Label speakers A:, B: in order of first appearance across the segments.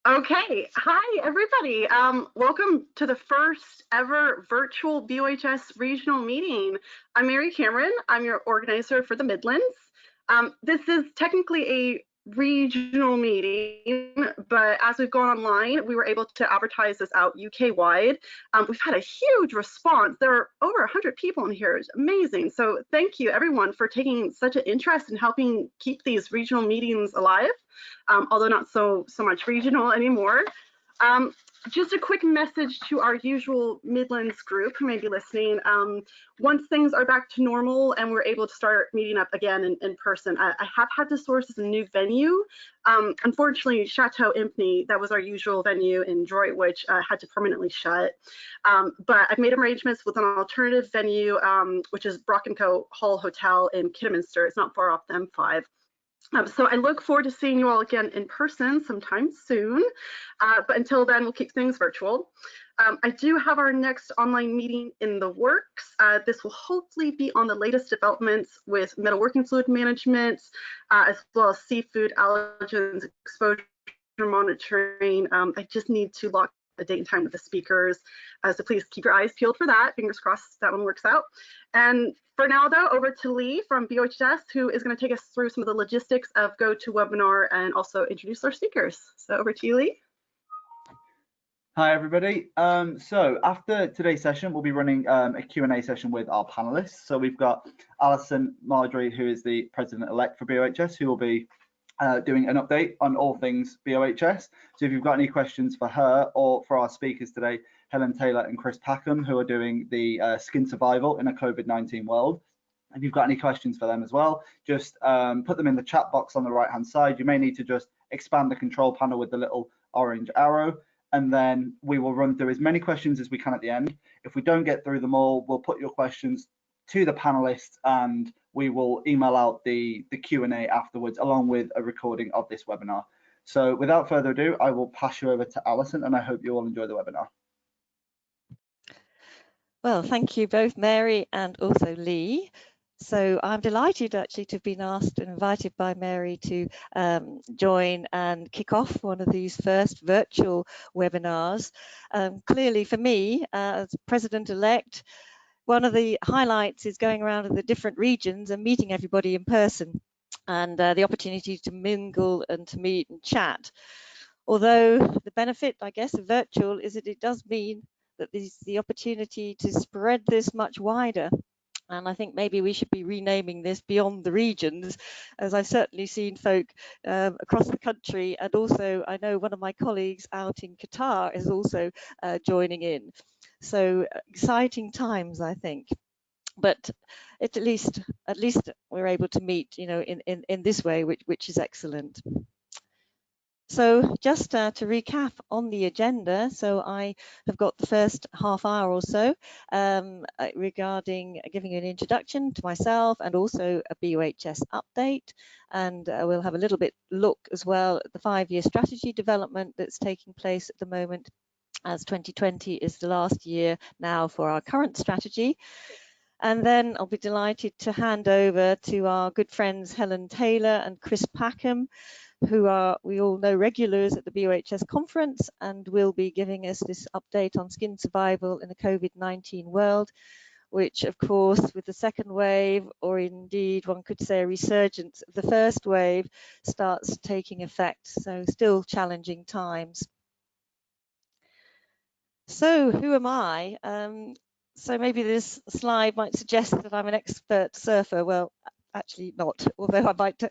A: Okay, hi everybody. Welcome to the first ever virtual BOHS regional meeting. I'm Mary Cameron. I'm your organizer for the Midlands. This is technically a regional meeting, but as we've gone online, we were able to advertise this out UK wide. We've had a huge response. There are over 100 people in here. It's amazing. So thank you everyone for taking such an interest in helping keep these regional meetings alive. Although not so much regional anymore. Just a quick message to our usual Midlands group who may be listening. Once things are back to normal and we're able to start meeting up again in person, I have had to source a new venue. Unfortunately, Chateau Impney, that was our usual venue in Droitwich, had to permanently shut. But I've made arrangements with an alternative venue, which is Brock & Co. Hall Hotel in Kidderminster. It's not far off the M5. So I look forward to seeing you all again in person sometime soon. But until then, we'll keep things virtual. I do have our next online meeting in the works. This will hopefully be on the latest developments with metalworking fluid management, as well as seafood allergens exposure monitoring. I just need to lock a date and time with the speakers. So please keep your eyes peeled for that. Fingers crossed that one works out. And for now, though, over to Lee from BOHS, who is going to take us through some of the logistics of GoToWebinar and also introduce our speakers. So over to you, Lee.
B: Hi, everybody. So after today's session, we'll be running a Q&A session with our panelists. So we've got Alison Marjorie, who is the president-elect for BOHS, who will be doing an update on all things BOHS. So if you've got any questions for her or for our speakers today, Helen Taylor and Chris Packham, who are doing the skin survival in a COVID-19 world. If you've got any questions for them as well, just put them in the chat box on the right-hand side. You may need to just expand the control panel with the little orange arrow, and then we will run through as many questions as we can at the end. If we don't get through them all, we'll put your questions to the panelists and we will email out the Q&A afterwards, along with a recording of this webinar. So without further ado, I will pass you over to Alison, and I hope you all enjoy the webinar.
C: Well, thank you both, Mary and also Lee. So I'm delighted actually to have been asked and invited by Mary to join and kick off one of these first virtual webinars. Clearly for me, as President-elect, one of the highlights is going around in the different regions and meeting everybody in person, and the opportunity to mingle and to meet and chat. Although the benefit, I guess, of virtual is that it does mean that there's the opportunity to spread this much wider. And I think maybe we should be renaming this Beyond the Regions, as I've certainly seen folk across the country. And also, I know one of my colleagues out in Qatar is also joining in. So exciting times, I think. But at least we're able to meet, you know, in this way, which is excellent. So just to recap on the agenda, so I have got the first half hour or so regarding giving you an introduction to myself and also a BOHS update, and we'll have a little bit look as well at the 5-year strategy development that's taking place at the moment, as 2020 is the last year now for our current strategy. And then I'll be delighted to hand over to our good friends Helen Taylor and Chris Packham, who are, we all know, regulars at the BOHS conference, and will be giving us this update on skin survival in the COVID-19 world, which of course with the second wave, or indeed one could say a resurgence of the first wave, starts taking effect. So still challenging times. So who am I? So maybe this slide might suggest that I'm an expert surfer. Well, actually not, although I might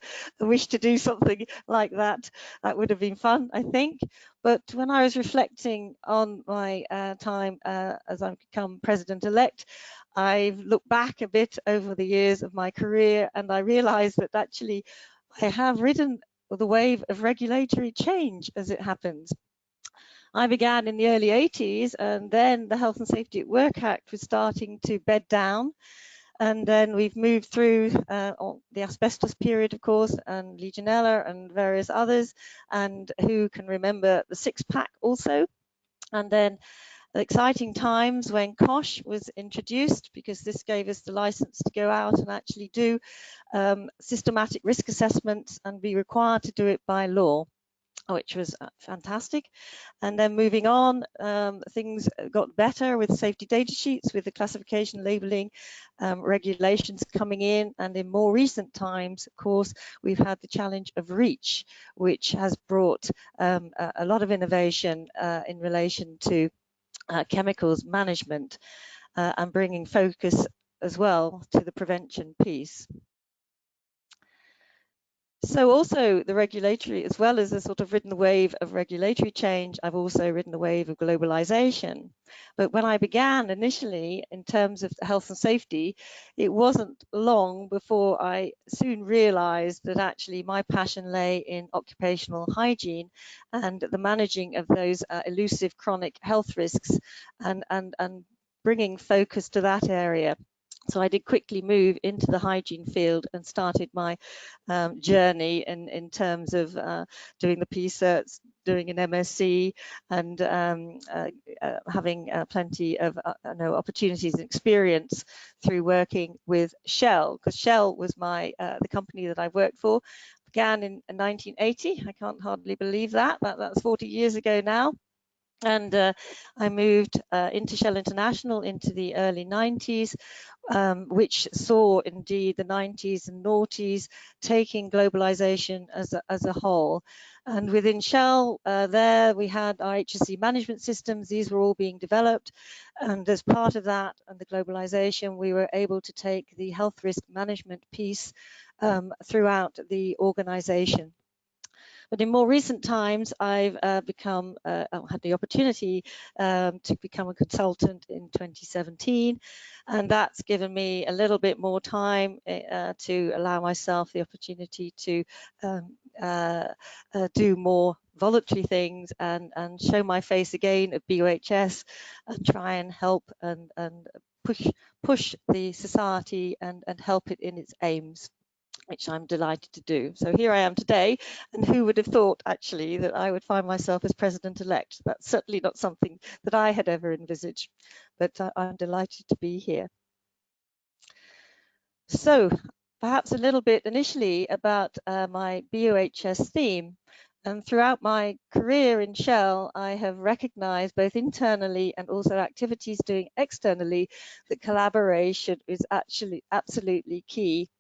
C: wish to do something like that. That would have been fun, I think. But when I was reflecting on my time as I've become president-elect, I've looked back a bit over the years of my career, and I realized that actually I have ridden the wave of regulatory change as it happens. I began in the early 80s, and then the Health and Safety at Work Act was starting to bed down. And then we've moved through the asbestos period, of course, and Legionella and various others. And who can remember the six-pack also? And then exciting times when COSH was introduced, because this gave us the license to go out and actually do systematic risk assessments and be required to do it by law. which was fantastic. And then moving on, things got better with safety data sheets, with the classification, labeling, regulations coming in. And in more recent times, of course, we've had the challenge of REACH, which has brought a lot of innovation in relation to chemicals management and bringing focus as well to the prevention piece. So also the regulatory, as well as a sort of ridden the wave of regulatory change, I've also ridden the wave of globalization. But when I began initially in terms of health and safety, it wasn't long before I soon realized that actually my passion lay in occupational hygiene and the managing of those elusive chronic health risks and bringing focus to that area. So I did quickly move into the hygiene field and started my journey in terms of doing the PCerts, doing an MSc, and having plenty of opportunities and experience through working with Shell, because Shell was the company that I worked for. Began in 1980. I can't hardly believe that. That's 40 years ago now. And I moved into Shell International into the early 90s, which saw indeed the 90s and noughties taking globalization as a whole. And within Shell, there we had our HSE management systems. These were all being developed. And as part of that and the globalization, we were able to take the health risk management piece throughout the organization. But in more recent times, I've had the opportunity to become a consultant in 2017, and that's given me a little bit more time to allow myself the opportunity to do more voluntary things and show my face again at BOHS and try and help and push the society and help it in its aims, which I'm delighted to do. So here I am today, and who would have thought actually that I would find myself as president-elect? That's certainly not something that I had ever envisaged, but I'm delighted to be here. So perhaps a little bit initially about my BOHS theme. And throughout my career in Shell, I have recognized both internally and also activities doing externally that collaboration is actually absolutely key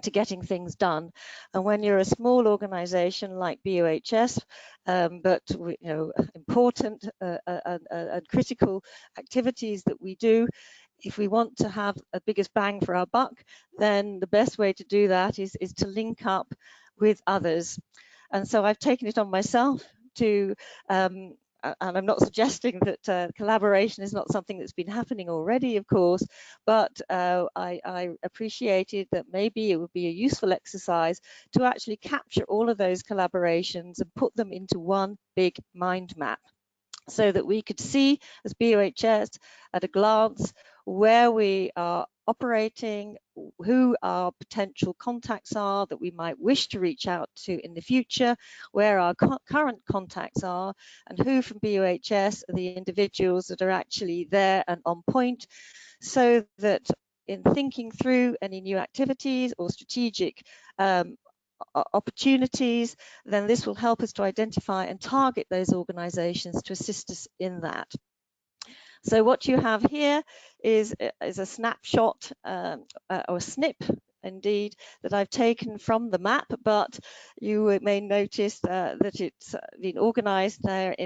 C: to getting things done. And when you're a small organization like BOHS, but important and critical activities that we do, if we want to have a biggest bang for our buck, then the best way to do that is to link up with others. And so I've taken it on myself to and I'm not suggesting that collaboration is not something that's been happening already, of course, but I appreciated that maybe it would be a useful exercise to actually capture all of those collaborations and put them into one big mind map, so that we could see as BOHS at a glance where we are operating, who our potential contacts are that we might wish to reach out to in the future, where our current contacts are, and who from BOHS are the individuals that are actually there and on point, so that in thinking through any new activities or strategic opportunities, then this will help us to identify and target those organizations to assist us in that. So what you have here is a snapshot or a snip indeed that I've taken from the map, but you may notice that it's been organized there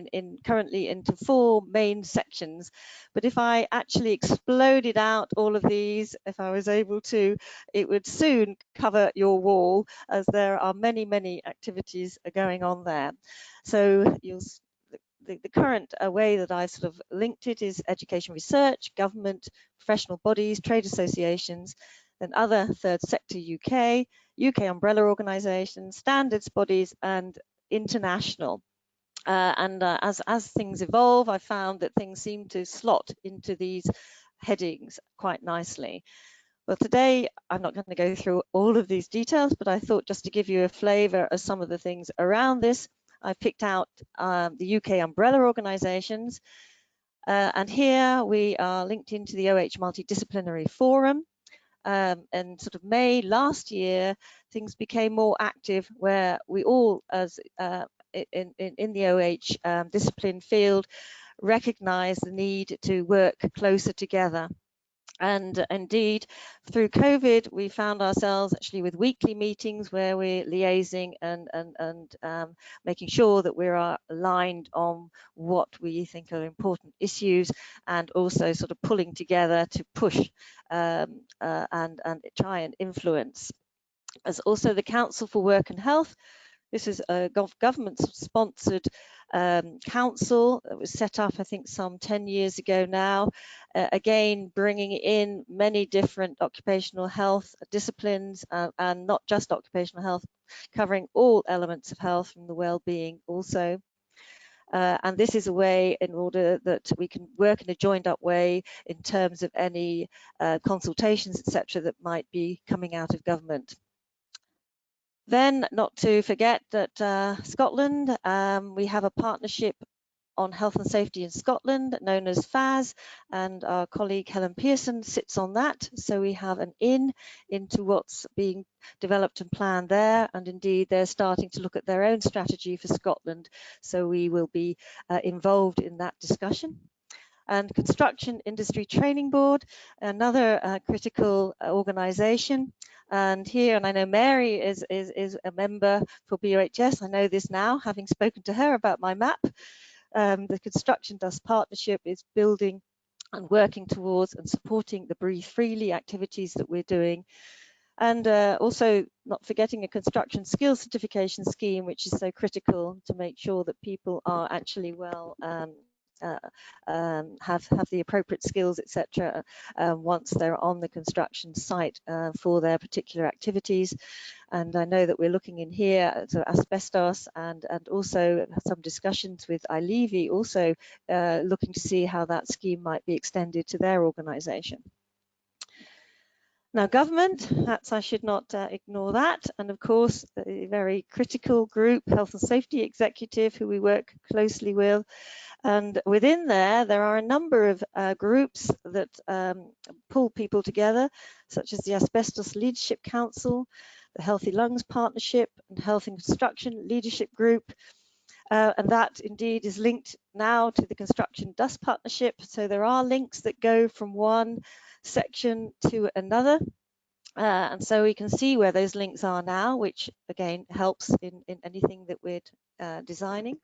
C: currently into 4 main sections. But if I actually exploded out all of these, if I was able to, it would soon cover your wall, as there are many, many activities going on there. So the current way that I sort of linked it is education research, government, professional bodies, trade associations, then other third sector UK umbrella organisations, standards bodies, and international. As things evolve, I found that things seem to slot into these headings quite nicely. Well, today I'm not going to go through all of these details, but I thought just to give you a flavour of some of the things around this, I've picked out the UK umbrella organisations, and here we are linked into the OH Multidisciplinary Forum. And sort of May last year, things became more active, where we all, as in the OH discipline field recognise the need to work closer together. And indeed, through COVID, we found ourselves actually with weekly meetings where we're liaising and making sure that we are aligned on what we think are important issues, and also sort of pulling together to push and try and influence. As also the Council for Work and Health. This is a government-sponsored council that was set up, I think, some 10 years ago now. Again, bringing in many different occupational health disciplines and not just occupational health, covering all elements of health from the well-being also. And this is a way in order that we can work in a joined up way in terms of any consultations, etc., that might be coming out of government. Then, not to forget that Scotland, we have a partnership on health and safety in Scotland known as FAS, and our colleague Helen Pearson sits on that. So we have an into what's being developed and planned there, and indeed they're starting to look at their own strategy for Scotland. So we will be involved in that discussion. And Construction Industry Training Board, another critical organisation. And here, and I know Mary is a member for BOHS. I know this now, having spoken to her about my map. The Construction Dust Partnership is building and working towards and supporting the Breathe Freely activities that we're doing. And also not forgetting a construction skills certification scheme, which is so critical to make sure that people are actually well have the appropriate skills, etc. Once they're on the construction site for their particular activities. And I know that we're looking in here at asbestos and also some discussions with ILEVI, also looking to see how that scheme might be extended to their organisation. Now, government, that's, I should not ignore that. And of course, a very critical group, Health and Safety Executive, who we work closely with. And within there are a number of groups that pull people together, such as the Asbestos Leadership Council, the Healthy Lungs Partnership, and Health and Construction Leadership Group. And that indeed is linked now to the Construction Dust Partnership. So there are links that go from one section to another. And so we can see where those links are now, which again helps in anything that we're designing.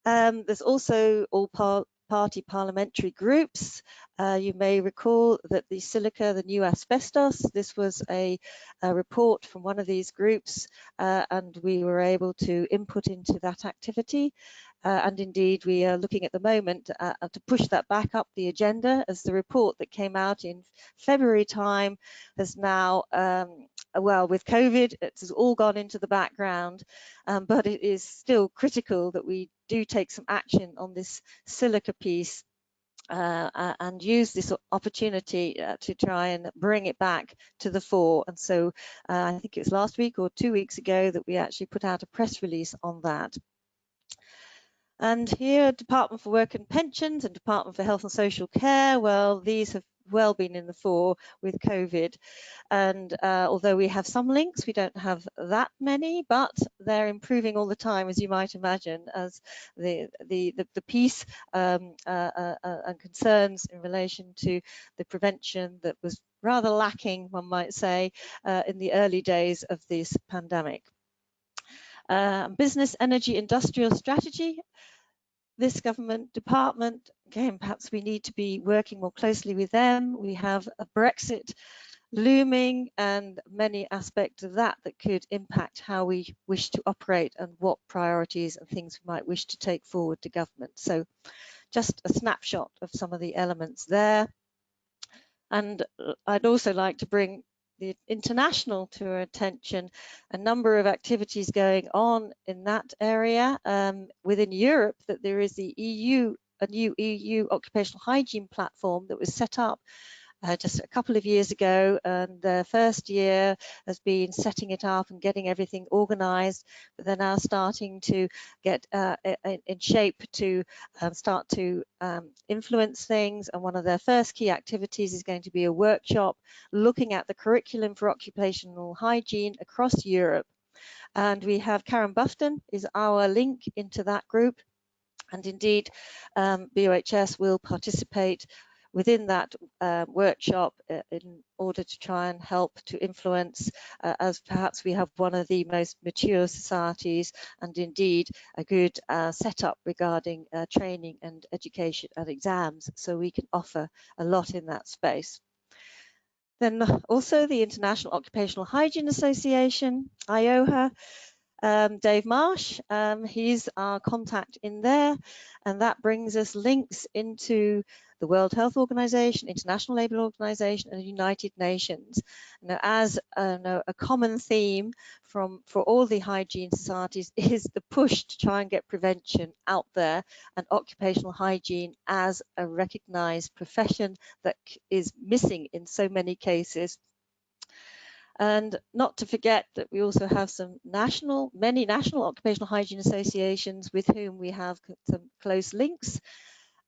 C: There's also all party parliamentary groups. You may recall that the silica, the new asbestos, this was a report from one of these groups, and we were able to input into that activity. And indeed, we are looking at the moment to push that back up the agenda, as the report that came out in February time has now, well, with COVID, it's all gone into the background, but it is still critical that we do take some action on this silica piece and use this opportunity to try and bring it back to the fore. And so I think it was last week or 2 weeks ago that we actually put out a press release on that. And here, Department for Work and Pensions and Department for Health and Social Care, well, these have well been in the fore with COVID. And although we have some links, we don't have that many, but they're improving all the time, as you might imagine, as the piece and concerns in relation to the prevention that was rather lacking, one might say, in the early days of this pandemic. Business, Energy, Industrial Strategy. This government department, again, perhaps we need to be working more closely with them. We have a Brexit looming and many aspects of that that could impact how we wish to operate and what priorities and things we might wish to take forward to government. So just a snapshot of some of the elements there. And I'd also like to bring the international to our attention, a number of activities going on in that area. Within Europe, that there is the EU, a new EU occupational hygiene platform that was set up just a couple of years ago, and the first year has been setting it up and getting everything organized, but they're now starting to get in shape to start to influence things. And one of their first key activities is going to be a workshop looking at the curriculum for occupational hygiene across Europe. And we have Karen Bufton is our link into that group. And indeed, BOHS will participate within that workshop in order to try and help to influence, as perhaps we have one of the most mature societies, and indeed a good setup regarding training and education and exams, so we can offer a lot in that space. Then also the International Occupational Hygiene Association, IOHA, Dave Marsh, he's our contact in there, and that brings us links into the World Health Organization, International Labour Organization, and the United Nations. Now, as a common theme for all the hygiene societies is the push to try and get prevention out there, and occupational hygiene as a recognized profession that is missing in so many cases. And not to forget that we also have many national occupational hygiene associations with whom we have some close links.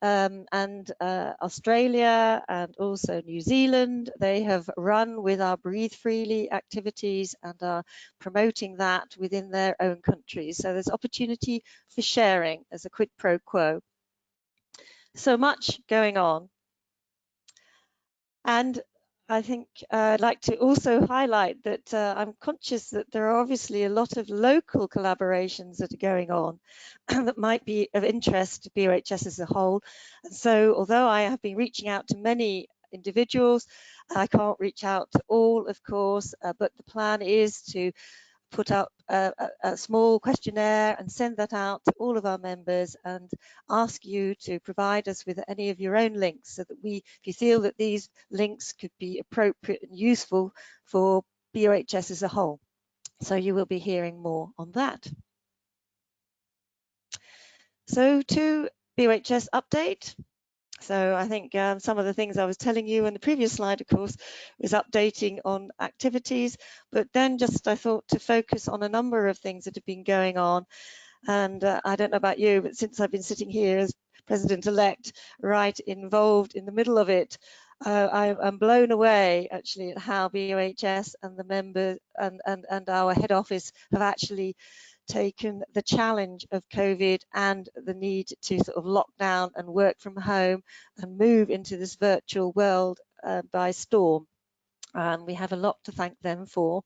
C: And Australia and also New Zealand, they have run with our Breathe Freely activities and are promoting that within their own countries. So there's opportunity for sharing as a quid pro quo. So much going on. And I think I'd like to also highlight that I'm conscious that there are obviously a lot of local collaborations that are going on that might be of interest to BOHS as a whole. And so although I have been reaching out to many individuals, I can't reach out to all, of course, but the plan is to put up a small questionnaire and send that out to all of our members and ask you to provide us with any of your own links, so that if you feel that these links could be appropriate and useful for BOHS as a whole. So you will be hearing more on that. So to BOHS update. So I think some of the things I was telling you on the previous slide, of course, was updating on activities, but then just I thought to focus on a number of things that have been going on. And I don't know about you, but since I've been sitting here as President-elect, right involved in the middle of it, I'm blown away actually at how BOHS and the members and our head office have actually taken the challenge of COVID and the need to sort of lock down and work from home and move into this virtual world by storm. And we have a lot to thank them for.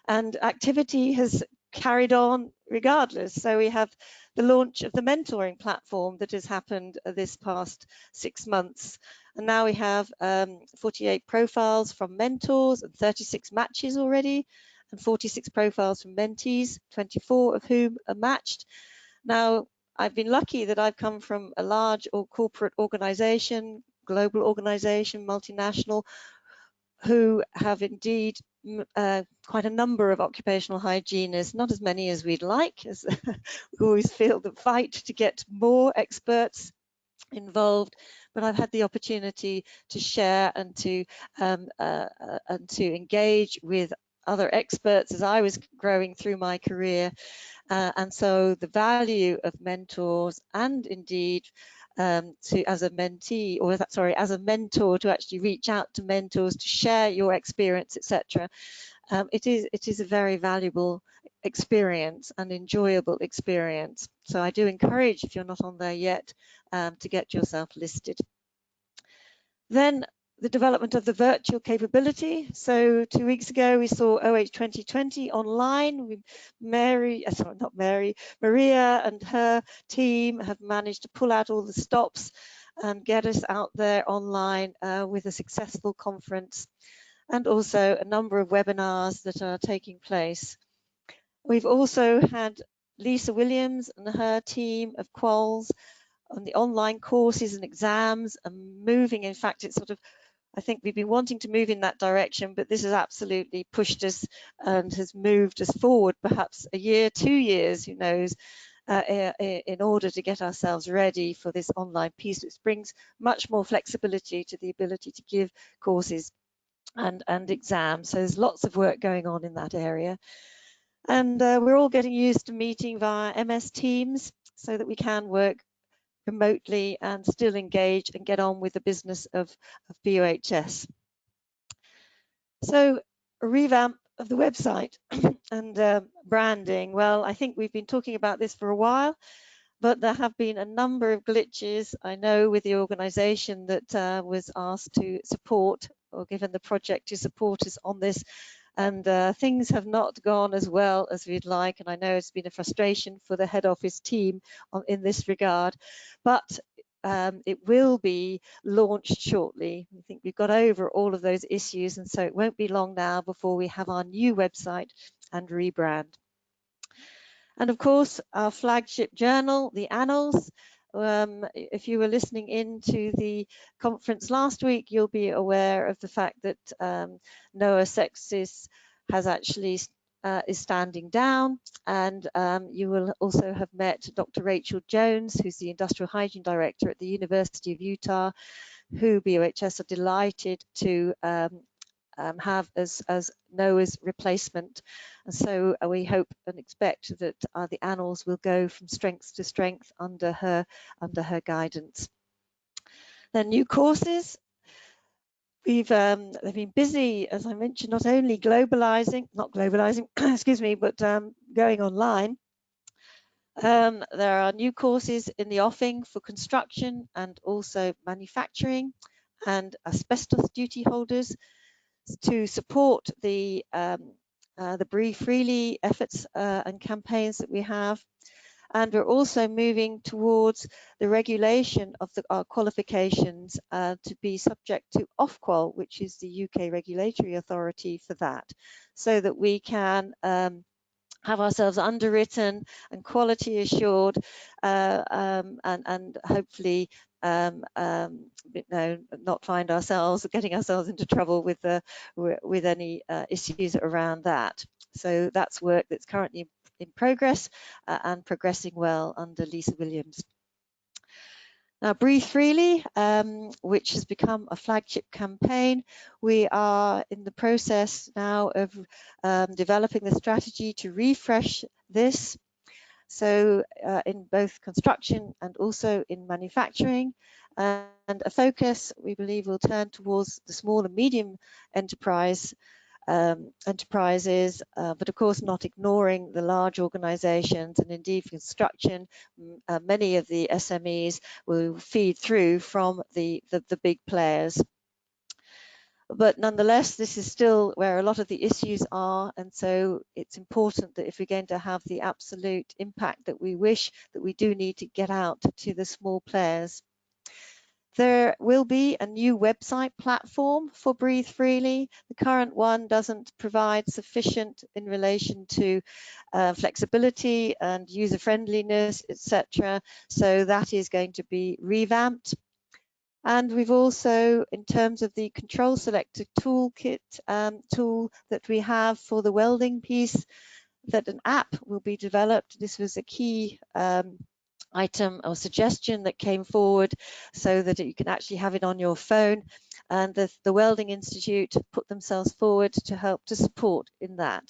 C: And activity has carried on regardless. So we have the launch of the mentoring platform that has happened this past 6 months. And now we have 48 profiles from mentors and 36 matches already, and 46 profiles from mentees, 24 of whom are matched. Now, I've been lucky that I've come from a large or corporate organization, global organization, multinational, who have indeed quite a number of occupational hygienists, not as many as we'd like, as we always feel the fight to get more experts involved, but I've had the opportunity to share and to engage with other experts as I was growing through my career, and so the value of mentors and indeed as a mentee, or as a mentor, to actually reach out to mentors to share your experience, etc. It is a very valuable experience and enjoyable experience. So I do encourage, if you're not on there yet, to get yourself listed. Then the development of the virtual capability. So 2 weeks ago, we saw OH 2020 online. Maria and her team have managed to pull out all the stops and get us out there online with a successful conference, and also a number of webinars that are taking place. We've also had Lisa Williams and her team of Quals on the online courses and exams and moving. In fact, it's sort of, I think we've been wanting to move in that direction, but this has absolutely pushed us and has moved us forward perhaps a year, 2 years, who knows, in order to get ourselves ready for this online piece, which brings much more flexibility to the ability to give courses and exams. So there's lots of work going on in that area. And we're all getting used to meeting via MS Teams so that we can work remotely and still engage and get on with the business of BOHS. So a revamp of the website and branding, well, I think we've been talking about this for a while, but there have been a number of glitches, I know, with the organisation that was asked to support or given the project to support us on this, and things have not gone as well as we'd like, and I know it's been a frustration for the head office team in this regard, but it will be launched shortly. I think we've got over all of those issues, and so it won't be long now before we have our new website and rebrand. And of course, our flagship journal, the Annals. If you were listening in to the conference last week, you'll be aware of the fact that NOAA Sexis has actually is standing down, and you will also have met Dr. Rachel Jones, who's the Industrial Hygiene Director at the University of Utah, who BOHS are delighted to have as NOAA's replacement. And so we hope and expect that the Annals will go from strength to strength under her guidance. Then new courses. They've been busy, as I mentioned, not only not globalizing, excuse me, but going online. There are new courses in the offing for construction and also manufacturing and asbestos duty holders to support the Breathe Freely efforts and campaigns that we have. And we're also moving towards the regulation of our qualifications to be subject to Ofqual, which is the UK regulatory authority for that, so that we can have ourselves underwritten and quality assured, and hopefully not find ourselves getting ourselves into trouble with any issues around that. So that's work that's currently in progress and progressing well under Lisa Williams. Now, Breathe Freely, which has become a flagship campaign, we are in the process now of developing the strategy to refresh this. So in both construction and also in manufacturing, and a focus we believe will turn towards the small and medium enterprises, but of course not ignoring the large organizations, and indeed construction, many of the SMEs will feed through from the big players. But nonetheless, this is still where a lot of the issues are, and so it's important that if we're going to have the absolute impact that we wish, that we do need to get out to the small players. There will be a new website platform for Breathe Freely. The current one doesn't provide sufficient in relation to flexibility and user friendliness, etc. So that is going to be revamped. And we've also, in terms of the control selector toolkit tool that we have for the welding piece, that an app will be developed. This was a key item or suggestion that came forward, so that you can actually have it on your phone, and the Welding Institute put themselves forward to help to support in that.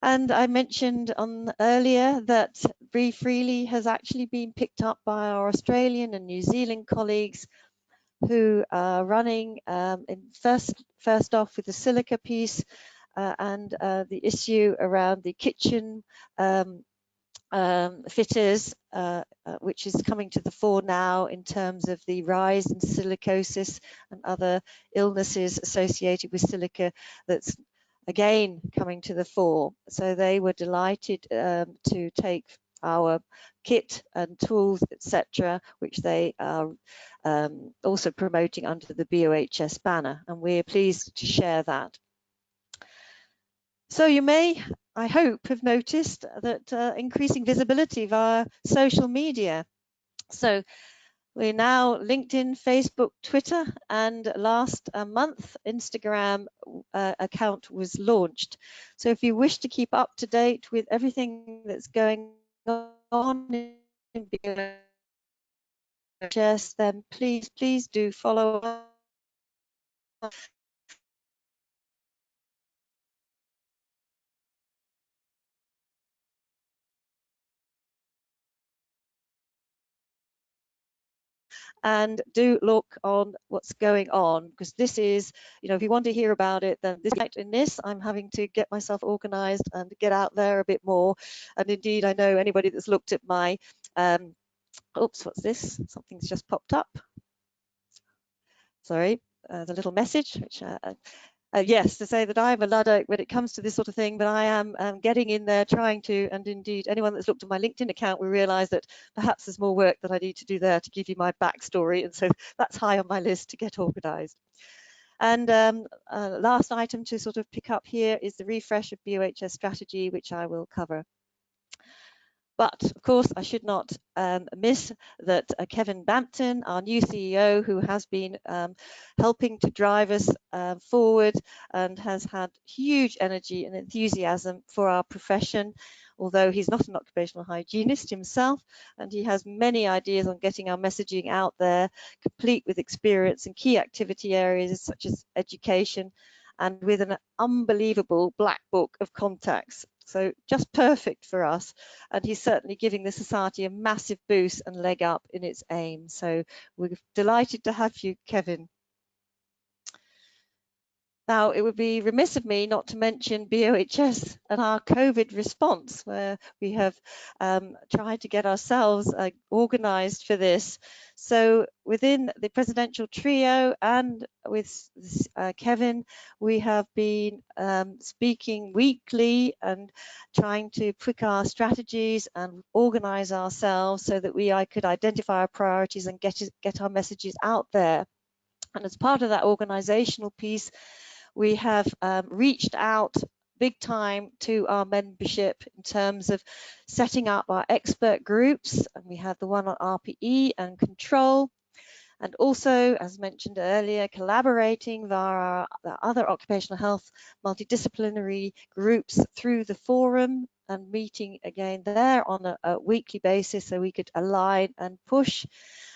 C: And I mentioned earlier that Breathe Freely has actually been picked up by our Australian and New Zealand colleagues, who are running first off with the silica piece and the issue around the kitchen fitters, which is coming to the fore now in terms of the rise in silicosis and other illnesses associated with silica, that's again coming to the fore. So they were delighted to take our kit and tools, etc., which they are also promoting under the BOHS banner, and we're pleased to share that. So you may, I hope, have noticed that increasing visibility via social media. So we're now LinkedIn, Facebook, Twitter, and last month, Instagram account was launched. So if you wish to keep up to date with everything that's going on in BOHS, then please do follow us. and do look on what's going on, because this is, you know, if you want to hear about it, then I'm having to get myself organized and get out there a bit more. And indeed, I know anybody that's looked at my oops, what's this? Something's just popped up. Sorry, the little message, which yes, to say that I'm a Luddite when it comes to this sort of thing, but I am getting in there trying to, and indeed anyone that's looked at my LinkedIn account will realise that perhaps there's more work that I need to do there to give you my backstory, and so that's high on my list to get organised. And last item to sort of pick up here is the refresh of BOHS strategy, which I will cover. But of course, I should not miss that Kevin Bampton, our new CEO, who has been helping to drive us forward and has had huge energy and enthusiasm for our profession, although he's not an occupational hygienist himself, and he has many ideas on getting our messaging out there, complete with experience in key activity areas such as education, and with an unbelievable black book of contacts. So just perfect for us. And he's certainly giving the society a massive boost and leg up in its aim. So we're delighted to have you, Kevin. Now, it would be remiss of me not to mention BOHS and our COVID response, where we have tried to get ourselves organised for this. So within the presidential trio and with Kevin, we have been speaking weekly and trying to pick our strategies and organise ourselves so that I could identify our priorities and get our messages out there. And as part of that organisational piece, we have reached out big time to our membership in terms of setting up our expert groups, and we have the one on RPE and control, and also, as mentioned earlier, collaborating via our other occupational health multidisciplinary groups through the forum and meeting again there on a weekly basis so we could align and push.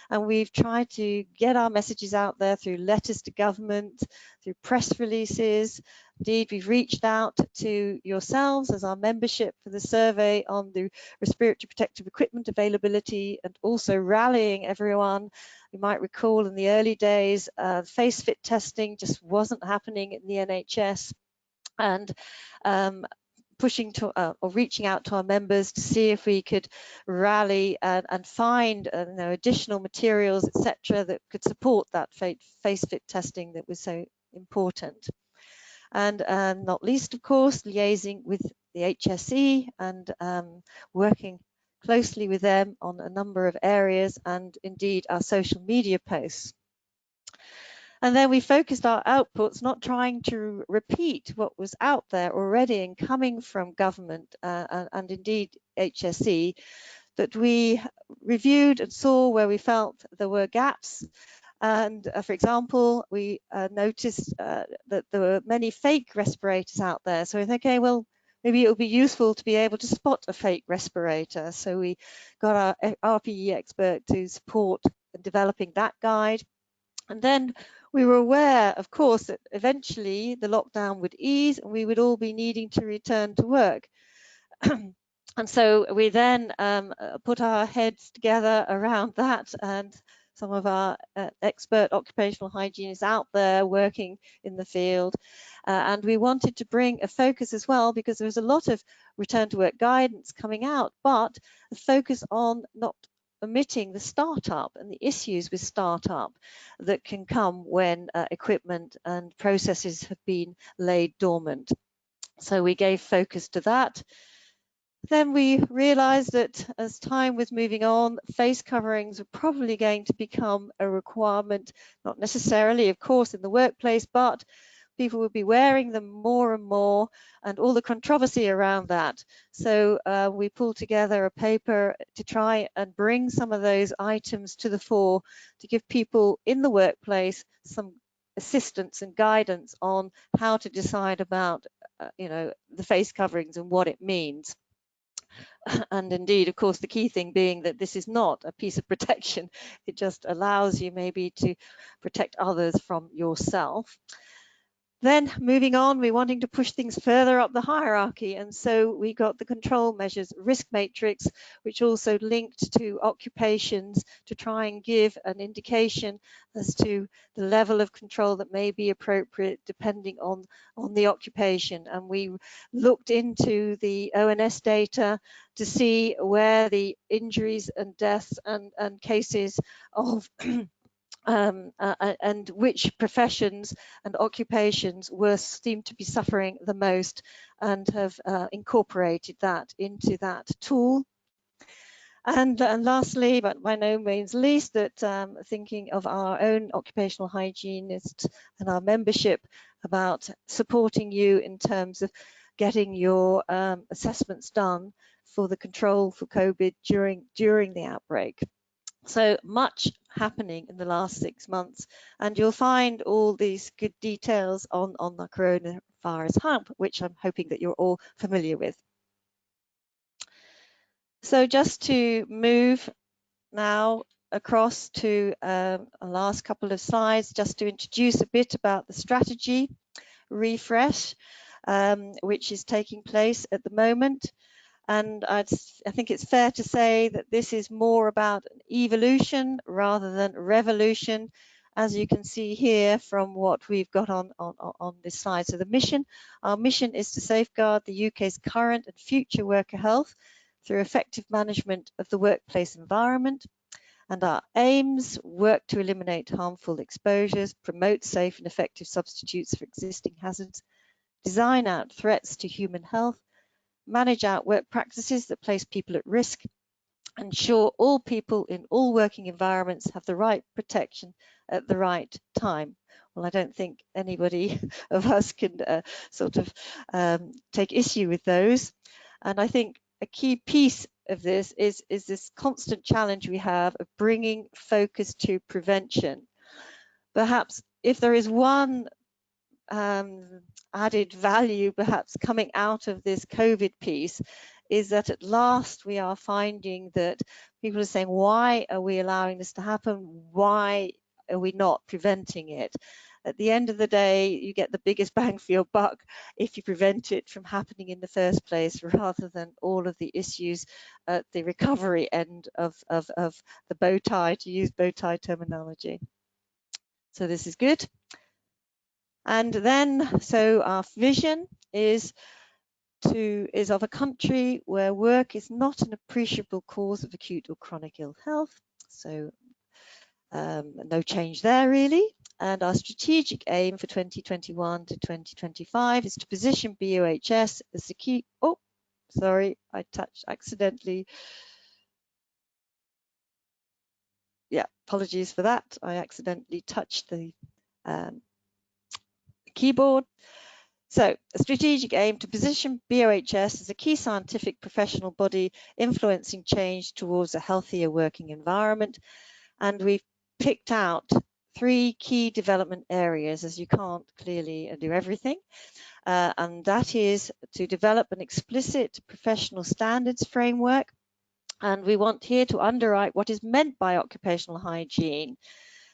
C: And we've tried to get our messages out there through letters to government, through press releases. Indeed, we've reached out to yourselves as our membership for the survey on the respiratory protective equipment availability, and also rallying everyone. You might recall in the early days, face fit testing just wasn't happening in the NHS. And pushing to or reaching out to our members to see if we could rally and find additional materials, etc., that could support that face fit testing that was so important. And not least, of course, liaising with the HSE and working closely with them on a number of areas, and indeed our social media posts. And then we focused our outputs, not trying to repeat what was out there already and coming from government and indeed HSE, but we reviewed and saw where we felt there were gaps. And for example, we noticed that there were many fake respirators out there. So we think, okay, well, maybe it would be useful to be able to spot a fake respirator. So we got our RPE expert to support in developing that guide. And then we were aware, of course, that eventually the lockdown would ease and we would all be needing to return to work. And so we then put our heads together around that, and some of our expert occupational hygienists out there working in the field. And we wanted to bring a focus as well, because there was a lot of return to work guidance coming out, but a focus on not omitting the startup and the issues with startup that can come when equipment and processes have been laid dormant. So we gave focus to that. Then we realized that as time was moving on, face coverings were probably going to become a requirement, not necessarily, of course, in the workplace, but people would be wearing them more and more, and all the controversy around that. So we pulled together a paper to try and bring some of those items to the fore to give people in the workplace some assistance and guidance on how to decide about the face coverings and what it means. And indeed, of course, the key thing being that this is not a piece of protection. It just allows you maybe to protect others from yourself. Then moving on, we're wanting to push things further up the hierarchy. And so we got the control measures risk matrix, which also linked to occupations to try and give an indication as to the level of control that may be appropriate depending on the occupation. And we looked into the ONS data to see where the injuries and deaths and cases of and which professions and occupations were seemed to be suffering the most, and have incorporated that into that tool. And lastly, but by no means least, that thinking of our own occupational hygienists and our membership about supporting you in terms of getting your assessments done for the control for COVID during the outbreak. So much happening in the last 6 months, and you'll find all these good details on the Coronavirus Hub, which I'm hoping that you're all familiar with. So just to move now across to a last couple of slides, just to introduce a bit about the strategy refresh, which is taking place at the moment. And I think it's fair to say that this is more about an evolution rather than revolution, as you can see here from what we've got on this slide. So our mission is to safeguard the UK's current and future worker health through effective management of the workplace environment. And our aims: work to eliminate harmful exposures, promote safe and effective substitutes for existing hazards, design out threats to human health, manage out work practices that place people at risk, ensure all people in all working environments have the right protection at the right time. Well, I don't think anybody of us can sort of take issue with those. And I think a key piece of this is this constant challenge we have of bringing focus to prevention. Perhaps if there is one added value perhaps coming out of this COVID piece, is that at last we are finding that people are saying, why are we allowing this to happen? Why are we not preventing it? At the end of the day, you get the biggest bang for your buck if you prevent it from happening in the first place, rather than all of the issues at the recovery end of the bow tie, to use bow tie terminology. So this is good. And then, so our vision is of a country where work is not an appreciable cause of acute or chronic ill health. So no change there really. And our strategic aim for 2021 to 2025 is to position BOHS as the key. Oh, sorry, I touched accidentally. Yeah, apologies for that. I accidentally touched the keyboard. So a strategic aim to position BOHS as a key scientific professional body influencing change towards a healthier working environment. And we've picked out 3 key development areas, as you can't clearly do everything. And that is to develop an explicit professional standards framework. And we want here to underwrite what is meant by occupational hygiene,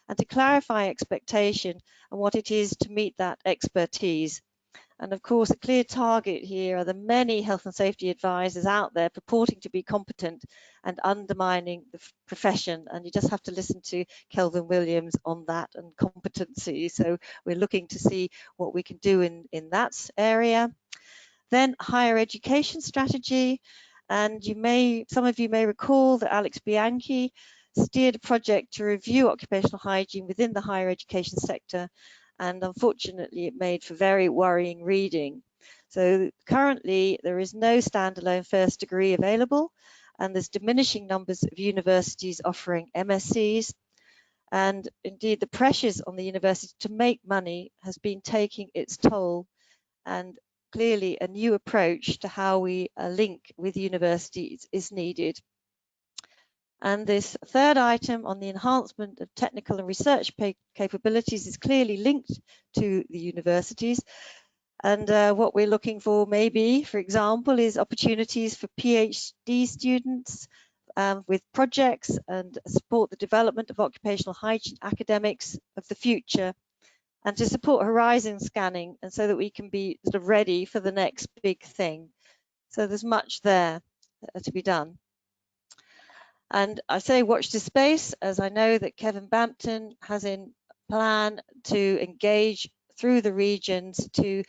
C: and to clarify expectation and what it is to meet that expertise. And of course, a clear target here are the many health and safety advisors out there purporting to be competent and undermining the profession. And you just have to listen to Kelvin Williams on that and competency. So we're looking to see what we can do in that area. Then higher education strategy. And some of you may recall that Alex Bianchi steered a project to review occupational hygiene within the higher education sector. And unfortunately, it made for very worrying reading. So currently, there is no standalone first degree available, and there's diminishing numbers of universities offering MScs. And indeed, the pressures on the university to make money has been taking its toll, and clearly a new approach to how we link with universities is needed. And this third item on the enhancement of technical and research capabilities is clearly linked to the universities. And what we're looking for maybe, for example, is opportunities for PhD students with projects, and support the development of occupational hygiene academics of the future. and to support horizon scanning, and so that we can be sort of ready for the next big thing. So there's much there to be done. And I say watch this space, as I know that Kevin Bampton has in plan to engage through the regions to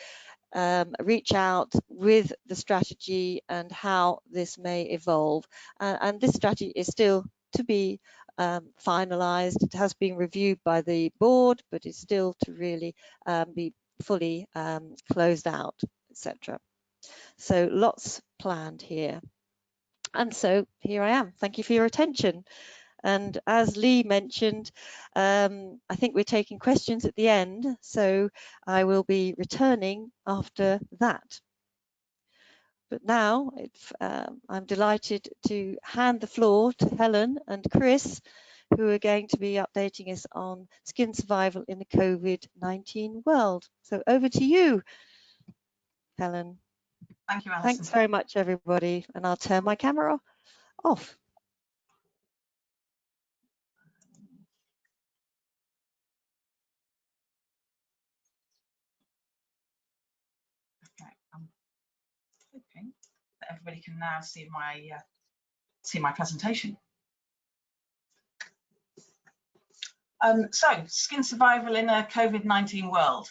C: reach out with the strategy and how this may evolve. And this strategy is still to be finalised. It has been reviewed by the board, but is still to really be fully closed out, etc. So lots planned here. And so here I am. Thank you for your attention. And as Lee mentioned, I think we're taking questions at the end, so I will be returning after that. But now I'm delighted to hand the floor to Helen and Chris, who are going to be updating us on skin survival in the COVID-19 world. So over to you, Helen.
D: Thank you, Alison.
C: Thanks very much, everybody. And I'll turn my camera off.
D: Okay, everybody can now see my presentation. So, skin survival in a COVID-19 world.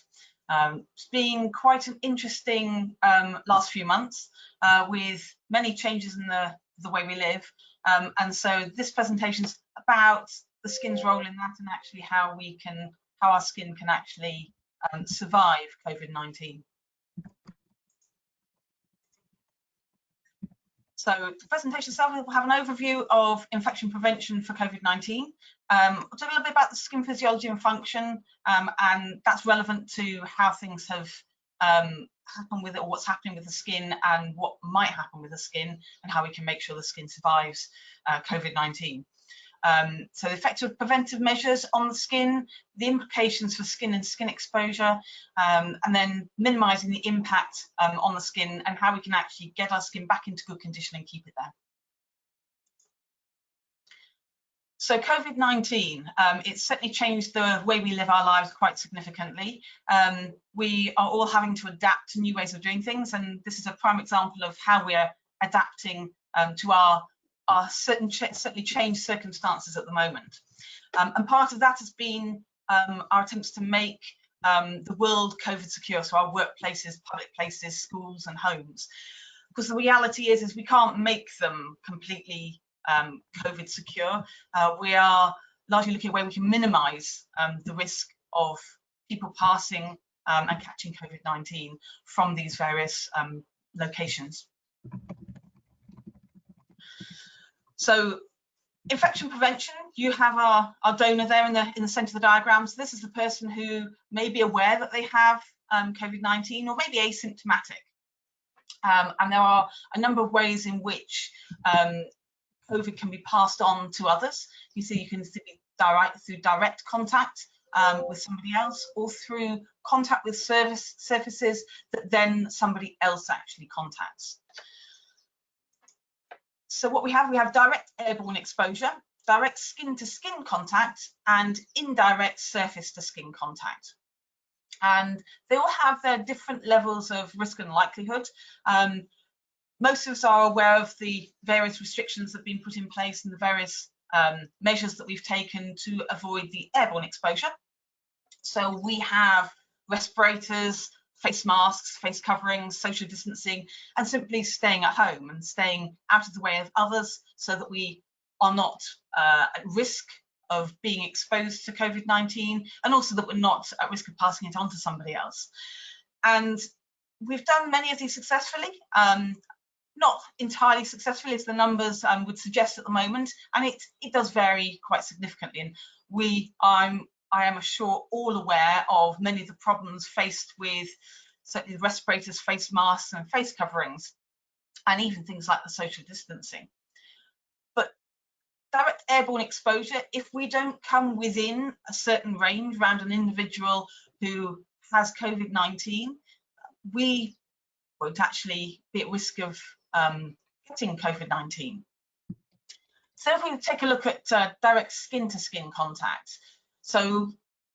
D: It's been quite an interesting last few months with many changes in the way we live. And so this presentation is about the skin's role in that, and actually how our skin can actually survive COVID-19. So the presentation itself will have an overview of infection prevention for COVID-19. I'll talk a little bit about the skin physiology and function, and that's relevant to how things have happened with it, or what's happening with the skin, and what might happen with the skin, and how we can make sure the skin survives COVID-19. So the effective preventive measures on the skin, the implications for skin and skin exposure, and then minimising the impact on the skin, and how we can actually get our skin back into good condition and keep it there. So COVID-19, it's certainly changed the way we live our lives quite significantly. We are all having to adapt to new ways of doing things, and this is a prime example of how we're adapting to our certainly changed circumstances at the moment. And part of that has been our attempts to make the world COVID secure, so our workplaces, public places, schools and homes. Because the reality is we can't make them completely COVID secure. We are largely looking at where we can minimise the risk of people passing and catching COVID-19 from these various locations. So infection prevention, you have our donor there in the centre of the diagram. So this is the person who may be aware that they have COVID-19 or maybe asymptomatic. And there are a number of ways in which COVID can be passed on to others. You see, you can through direct contact with somebody else, or through contact with surfaces that then somebody else actually contacts. So what we have direct airborne exposure, direct skin-to-skin contact, and indirect surface-to-skin contact. And they all have their different levels of risk and likelihood. Most of us are aware of the various restrictions that have been put in place and the various measures that we've taken to avoid the airborne exposure. So we have respirators, face masks, face coverings, social distancing, and simply staying at home and staying out of the way of others, so that we are not at risk of being exposed to COVID-19, and also that we're not at risk of passing it on to somebody else. And we've done many of these successfully, not entirely successfully as the numbers would suggest at the moment, and it does vary quite significantly. And I am sure all aware of many of the problems faced with certainly the respirators, face masks and face coverings, and even things like the social distancing. But direct airborne exposure, if we don't come within a certain range around an individual who has COVID-19, we won't actually be at risk of getting COVID-19. So if we take a look at direct skin-to-skin contact, so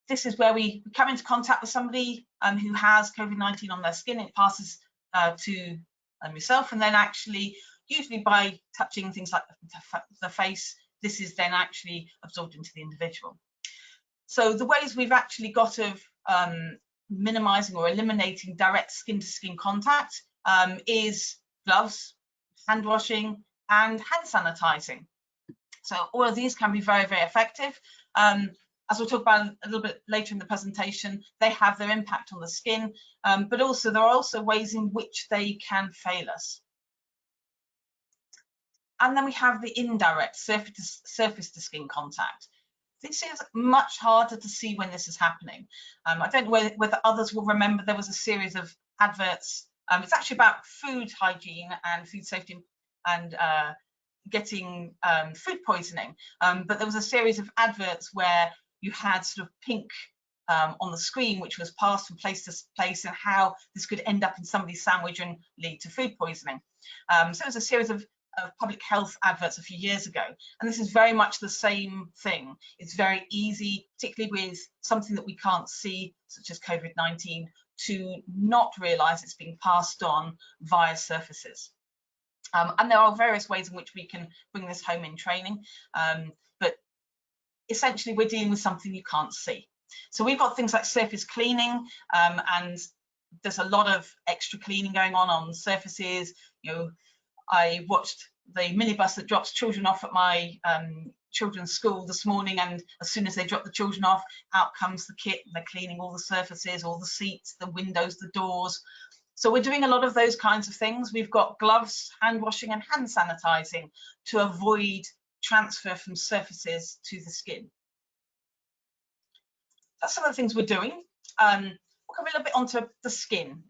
D: this is where we come into contact with somebody who has COVID-19 on their skin. It passes to yourself, and then actually, usually by touching things like the face, this is then actually absorbed into the individual. So the ways we've actually got of minimizing or eliminating direct skin-to-skin contact is gloves, hand washing, and hand sanitizing. So all of these can be very, very effective. As we'll talk about a little bit later in the presentation, they have their impact on the skin, but also there are also ways in which they can fail us. And then we have the indirect surface to skin contact. This is much harder to see when this is happening. I don't know whether others will remember there was a series of adverts. It's actually about food hygiene and food safety and getting food poisoning. But there was a series of adverts where you had sort of pink on the screen, which was passed from place to place, and how this could end up in somebody's sandwich and lead to food poisoning. So it was a series of public health adverts a few years ago, and this is very much the same thing. It's very easy, particularly with something that we can't see, such as COVID-19, to not realise it's being passed on via surfaces. And there are various ways in which we can bring this home in training, but essentially we're dealing with something you can't see. So we've got things like surface cleaning, and there's a lot of extra cleaning going on surfaces. You know, I watched the minibus that drops children off at my children's school this morning, and as soon as they drop the children off, out comes the kit. They're cleaning all the surfaces, all the seats, the windows, the doors. So we're doing a lot of those kinds of things. We've got gloves, hand washing, and hand sanitizing to avoid transfer from surfaces to the skin. That's some of the things we're doing. We'll come a little bit onto the skin,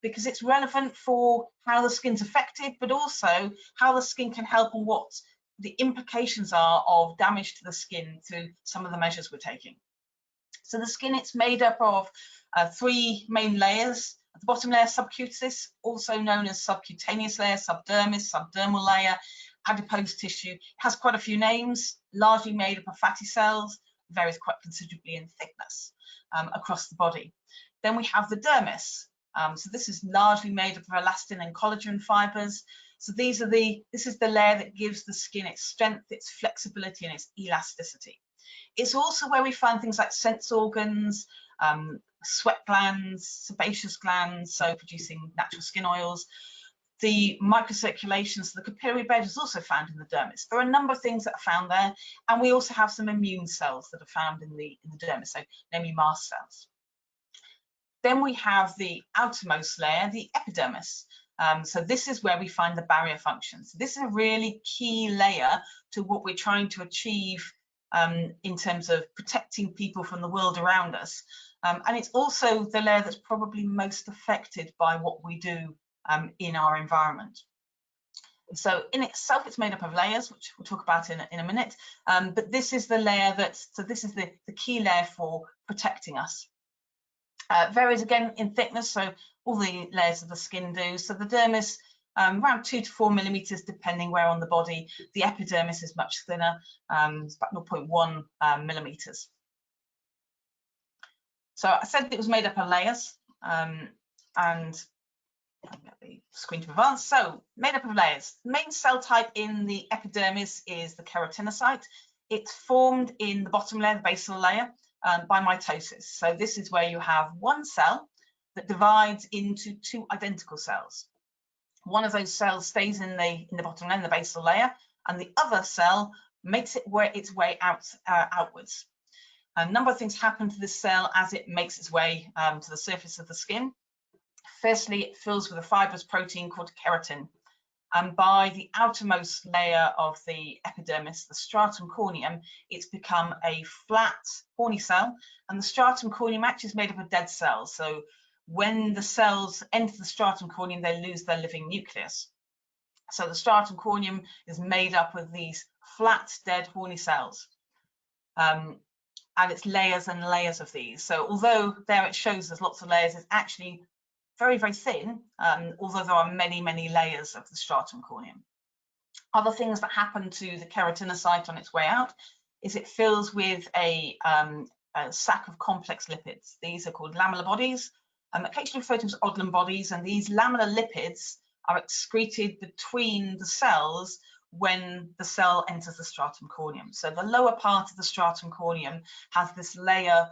D: because it's relevant for how the skin's affected, but also how the skin can help and what the implications are of damage to the skin through some of the measures we're taking. So the skin, it's made up of 3 main layers. At the bottom layer, subcutis, also known as subcutaneous layer, subdermis, subdermal layer, adipose tissue. It has quite a few names, largely made up of fatty cells, varies quite considerably in thickness across the body. Then we have the dermis. So this is largely made up of elastin and collagen fibers. So this is the layer that gives the skin its strength, its flexibility, and its elasticity. It's also where we find things like sense organs, sweat glands, sebaceous glands, so producing natural skin oils. The microcirculation, so the capillary bed, is also found in the dermis. There are a number of things that are found there, and we also have some immune cells that are found in the dermis, so namely mast cells. Then we have the outermost layer, the epidermis. So this is where we find the barrier function. So this is a really key layer to what we're trying to achieve in terms of protecting people from the world around us. And it's also the layer that's probably most affected by what we do in our environment. So in itself, it's made up of layers, which we'll talk about in a minute. But this is the layer this is the key layer for protecting us. Varies again in thickness, so all the layers of the skin do. So the dermis, around 2 to 4 millimeters, depending where on the body. The epidermis is much thinner, it's about 0.1 millimeters. So I said it was made up of layers, and I'll get the screen to advance. So made up of layers. The main cell type in the epidermis is the keratinocyte. It's formed in the bottom layer, the basal layer, by mitosis. So this is where you have one cell that divides into 2 identical cells. One of those cells stays in the bottom layer, in the basal layer, and the other cell makes its way outwards. A number of things happen to this cell as it makes its way to the surface of the skin. Firstly, it fills with a fibrous protein called keratin. And by the outermost layer of the epidermis, the stratum corneum, it's become a flat, horny cell. And the stratum corneum actually is made up of dead cells. So when the cells enter the stratum corneum, they lose their living nucleus. So the stratum corneum is made up of these flat, dead, horny cells. And it's layers and layers of these. So although there it shows there's lots of layers, it's actually very, very thin, although there are many, many layers of the stratum corneum. Other things that happen to the keratinocyte on its way out is it fills with a sack of complex lipids. These are called lamellar bodies, occasionally referred to as Odlum bodies, and these lamellar lipids are excreted between the cells when the cell enters the stratum corneum. So the lower part of the stratum corneum has this layer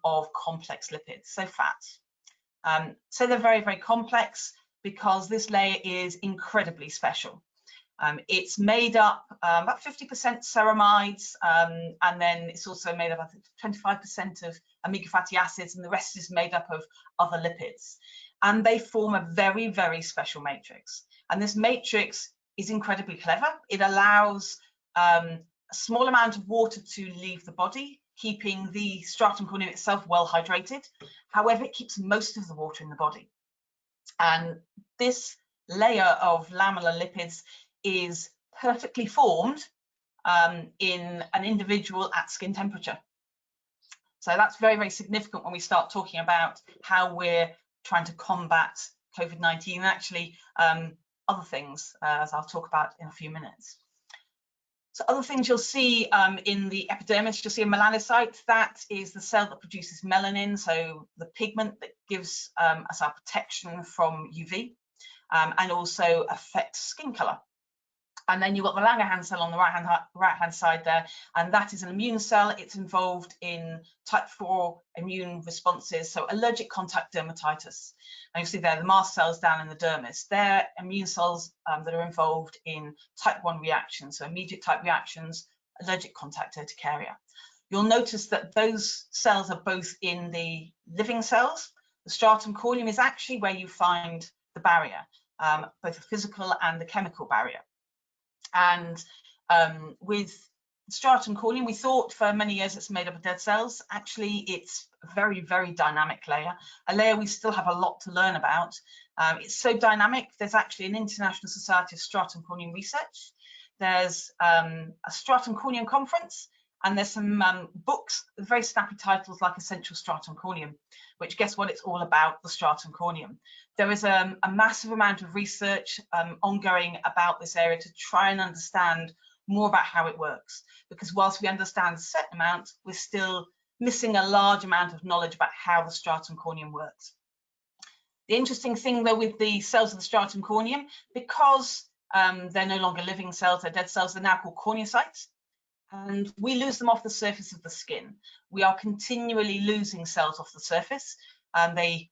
D: of complex lipids, so fats. So they're very, very complex because this layer is incredibly special. It's made up about 50% ceramides, and then it's also made up, I think, 25% of omega fatty acids, and the rest is made up of other lipids. And they form a very, very special matrix. And this matrix is incredibly clever. It allows a small amount of water to leave the body, keeping the stratum corneum itself well hydrated. However, it keeps most of the water in the body. And this layer of lamellar lipids is perfectly formed in an individual at skin temperature. So that's very, very significant when we start talking about how we're trying to combat COVID-19 and actually other things, as I'll talk about in a few minutes. So other things you'll see in the epidermis, you'll see a melanocyte. That is the cell that produces melanin, so the pigment that gives us our protection from UV, and also affects skin color. And then you've got the Langerhans cell on the right-hand side there, and that is an immune cell. It's involved in type 4 immune responses, so allergic contact dermatitis. And you see there the mast cells down in the dermis. They're immune cells that are involved in type 1 reactions, so immediate type reactions, allergic contact urticaria. You'll notice that those cells are both in the living cells. The stratum corneum is actually where you find the barrier, both the physical and the chemical barrier. And with stratum corneum, we thought for many years it's made up of dead cells. Actually, it's a very, very dynamic layer, a layer we still have a lot to learn about. It's so dynamic, there's actually an International Society of Stratum Corneum Research. There's a Stratum Corneum Conference, and there's some books with very snappy titles like Essential Stratum Corneum, which guess what, it's all about the stratum corneum. There is a massive amount of research ongoing about this area to try and understand more about how it works, because whilst we understand a certain amount, we're still missing a large amount of knowledge about how the stratum corneum works. The interesting thing though with the cells of the stratum corneum, because they're no longer living cells, they're dead cells, they're now called corneocytes. And we lose them off the surface of the skin. We are continually losing cells off the surface, and they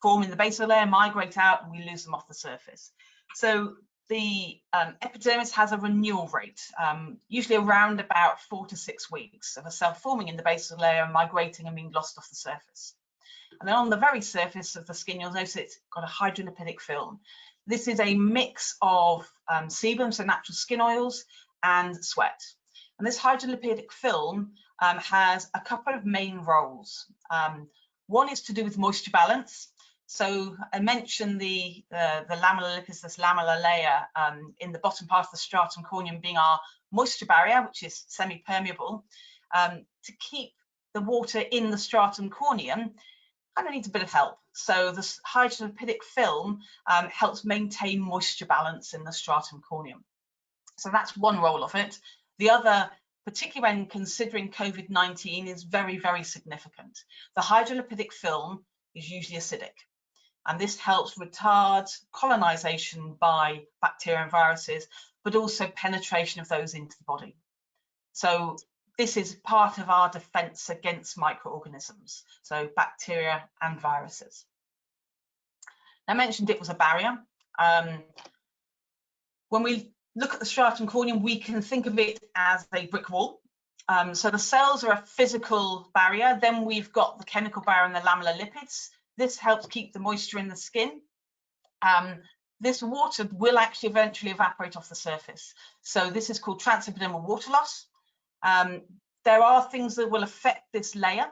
D: form in the basal layer, migrate out, and we lose them off the surface. So the epidermis has a renewal rate, usually around about 4 to 6 weeks of a cell forming in the basal layer and migrating and being lost off the surface. And then on the very surface of the skin, you'll notice it's got a hydrolipidic film. This is a mix of sebum, so natural skin oils, and sweat. And this hydrolipidic film has a couple of main roles. One is to do with moisture balance. So I mentioned the lamellar lipids, this lamellar layer in the bottom part of the stratum corneum being our moisture barrier, which is semi-permeable. To keep the water in the stratum corneum, kind of needs a bit of help. So this hydrolipidic film helps maintain moisture balance in the stratum corneum. So that's one role of it. The other, particularly when considering COVID-19, is very, very significant. The hydrolipidic film is usually acidic, and this helps retard colonization by bacteria and viruses, but also penetration of those into the body. So this is part of our defense against microorganisms, so bacteria and viruses. I mentioned it was a barrier. When we look at the stratum corneum, we can think of it as a brick wall. So the cells are a physical barrier. Then we've got the chemical barrier and the lamellar lipids. This helps keep the moisture in the skin. This water will actually eventually evaporate off the surface. So this is called transepidermal water loss. There are things that will affect this layer.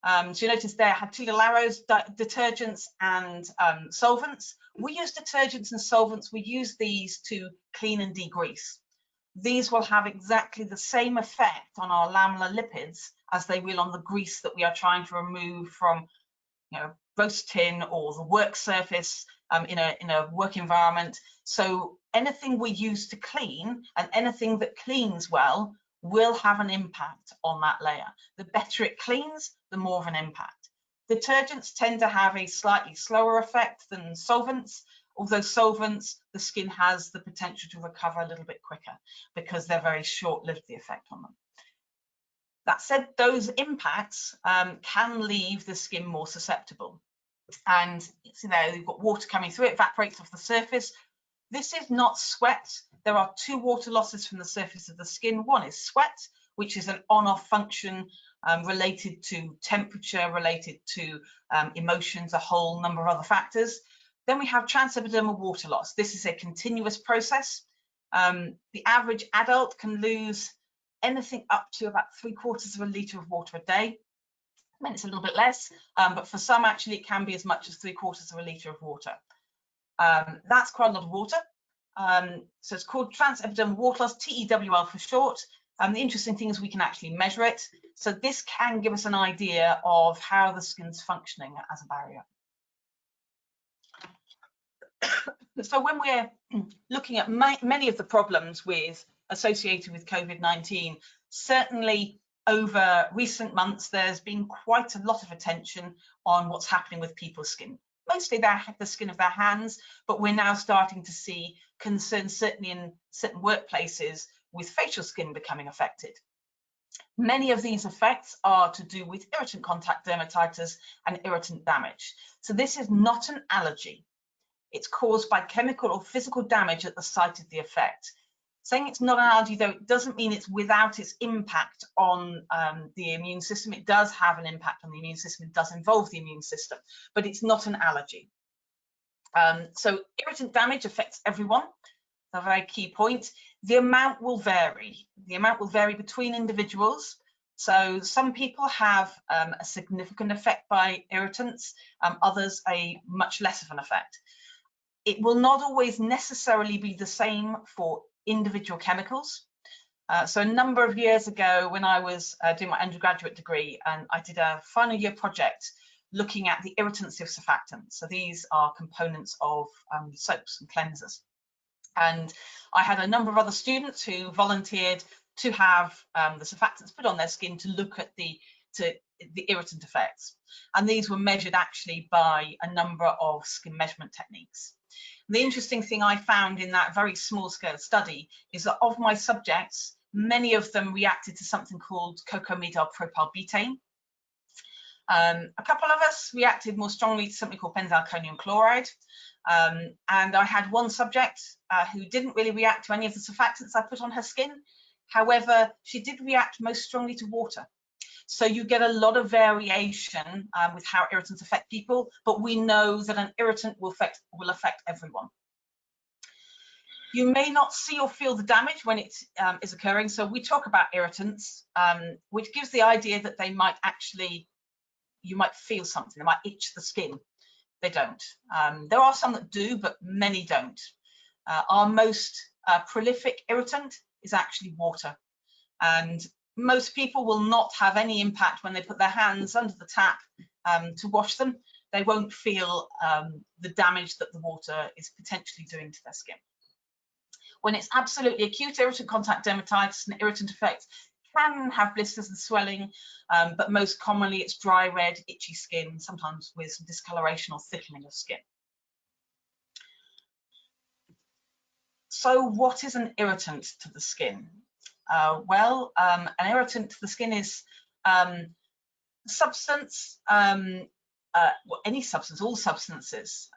D: So you notice there I had two little arrows, detergents and solvents. We use detergents and solvents. We use these to clean and degrease. These will have exactly the same effect on our lamellar lipids as they will on the grease that we are trying to remove from, roast tin or the work surface in a work environment. So anything we use to clean and anything that cleans well will have an impact on that layer. The better it cleans, the more of an impact. Detergents tend to have a slightly slower effect than solvents, although solvents, the skin has the potential to recover a little bit quicker because they're very short-lived, the effect on them. That said, those impacts can leave the skin more susceptible. And you know, you've got water coming through, it evaporates off the surface. This is not sweat. There are two water losses from the surface of the skin. One is sweat, which is an on-off function related to temperature, related to emotions, a whole number of other factors. Then we have transepidermal water loss. This is a continuous process. The average adult can lose anything up to about 3/4 of a litre of water a day. I mean, it's a little bit less, but for some actually it can be as much as 3/4 of a litre of water. That's quite a lot of water. So it's called transepidermal water loss, TEWL for short. The interesting thing is we can actually measure it. So this can give us an idea of how the skin's functioning as a barrier. So when we're looking at many of the problems associated with COVID-19, certainly over recent months, there's been quite a lot of attention on what's happening with people's skin. Mostly the skin of their hands, but we're now starting to see concerns, certainly in certain workplaces, with facial skin becoming affected. Many of these effects are to do with irritant contact dermatitis and irritant damage. So this is not an allergy. It's caused by chemical or physical damage at the site of the effect. Saying it's not an allergy, though, it doesn't mean it's without its impact on the immune system. It does have an impact on the immune system. It does involve the immune system, but it's not an allergy. So irritant damage affects everyone. A very key point. The amount will vary. The amount will vary between individuals. So some people have a significant effect by irritants, others a much less of an effect. It will not always necessarily be the same for individual chemicals. So a number of years ago, when I was doing my undergraduate degree, and I did a final year project looking at the irritancy of surfactants. So these are components of soaps and cleansers. And I had a number of other students who volunteered to have the surfactants put on their skin to look at the irritant effects. And these were measured actually by a number of skin measurement techniques. The interesting thing I found in that very small scale study is that of my subjects, many of them reacted to something called cocamidol propylbutane. A couple of us reacted more strongly to something called benzalkonium chloride. And I had one subject who didn't really react to any of the surfactants I put on her skin. However, she did react most strongly to water. So you get a lot of variation with how irritants affect people, but we know that an irritant will affect everyone. You may not see or feel the damage when it is occurring. So we talk about irritants, which gives the idea that they might actually, you might feel something, they might itch the skin. They don't. There are some that do, but many don't. Our most prolific irritant is actually water. And most people will not have any impact when they put their hands under the tap to wash them. They won't feel the damage that the water is potentially doing to their skin. When it's absolutely acute, irritant contact dermatitis and irritant effects can have blisters and swelling, but most commonly it's dry, red, itchy skin, sometimes with some discoloration or thickening of skin. So what is an irritant to the skin? Well, an irritant to the skin is substance, well, any substance, all substances.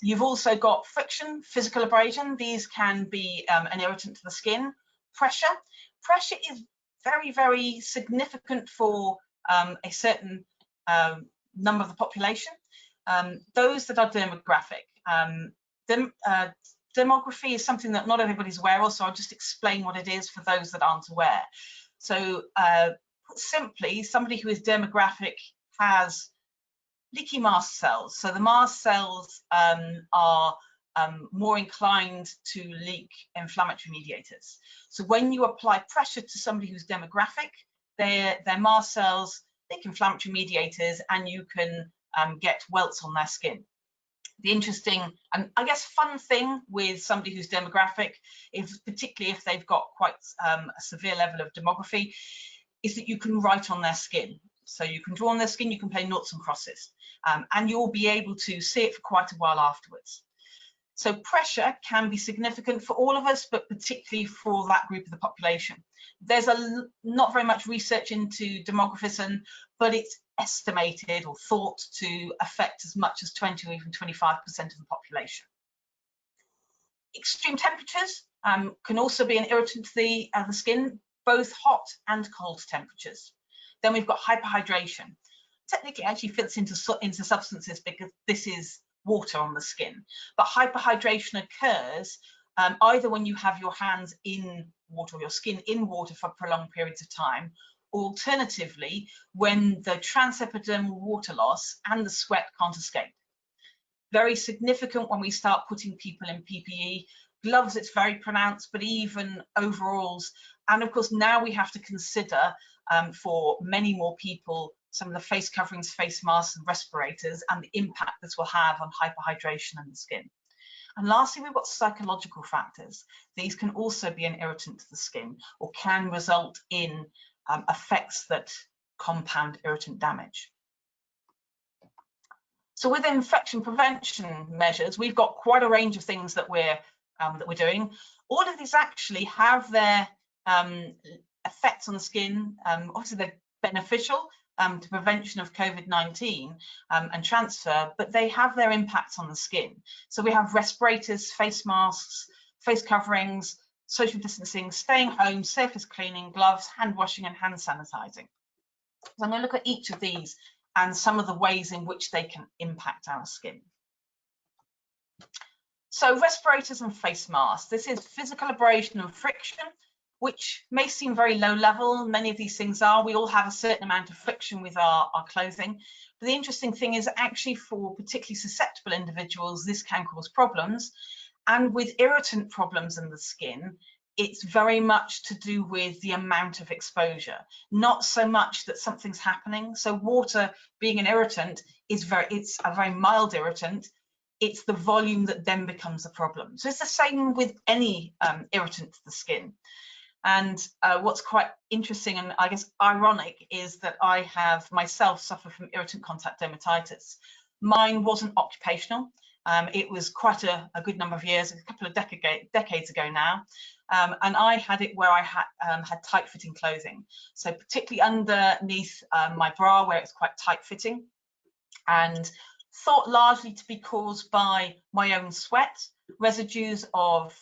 D: You've also got friction, physical abrasion. These can be an irritant to the skin. Pressure. Pressure is very, very significant for a certain number of the population. Those that are demographic. Demography is something that not everybody's aware of, so I'll just explain what it is for those that aren't aware. So put simply, somebody who is demographic has leaky mast cells. So the mast cells are more inclined to leak inflammatory mediators. So when you apply pressure to somebody who's demographic, their mast cells leak inflammatory mediators and you can get welts on their skin. The interesting and I guess fun thing with somebody who's demographic, particularly if they've got quite a severe level of demography, is that you can write on their skin. So you can draw on their skin, you can play noughts and crosses, and you'll be able to see it for quite a while afterwards. So pressure can be significant for all of us, but particularly for that group of the population. There's not very much research into demographism, but it's estimated or thought to affect as much as 20 or even 25% of the population. Extreme temperatures can also be an irritant to the skin, both hot and cold temperatures. Then we've got hyperhydration. Technically, it actually fits into substances because this is water on the skin, but hyperhydration occurs either when you have your hands in water or your skin in water for prolonged periods of time, or alternatively when the transepidermal water loss and the sweat can't escape. Very significant when we start putting people in PPE. Gloves, it's very pronounced, but even overalls. And of course, now we have to consider for many more people some of the face coverings, face masks and respirators, and the impact this will have on hyperhydration in the skin. And lastly, we've got psychological factors. These can also be an irritant to the skin or can result in effects that compound irritant damage. So with infection prevention measures, we've got quite a range of things that we're doing. All of these actually have their effects on the skin. Obviously, they're beneficial to prevention of COVID-19 and transfer, but they have their impacts on the skin. So we have respirators, face masks, face coverings, social distancing, staying home, surface cleaning, gloves, hand washing and hand sanitizing. So I'm going to look at each of these and some of the ways in which they can impact our skin. So respirators and face masks. This is physical abrasion and friction, which may seem very low level. Many of these things are. We all have a certain amount of friction with our clothing. But the interesting thing is actually for particularly susceptible individuals, this can cause problems. And with irritant problems in the skin, it's very much to do with the amount of exposure, not so much that something's happening. So water being an irritant is it's a very mild irritant. It's the volume that then becomes the problem. So it's the same with any irritant to the skin. And what's quite interesting and I guess ironic is that I have myself suffered from irritant contact dermatitis. Mine wasn't occupational. It was quite a good number of years, a couple of decades ago now. And I had it where I had tight fitting clothing. So particularly underneath my bra where it's quite tight fitting, and thought largely to be caused by my own sweat, residues of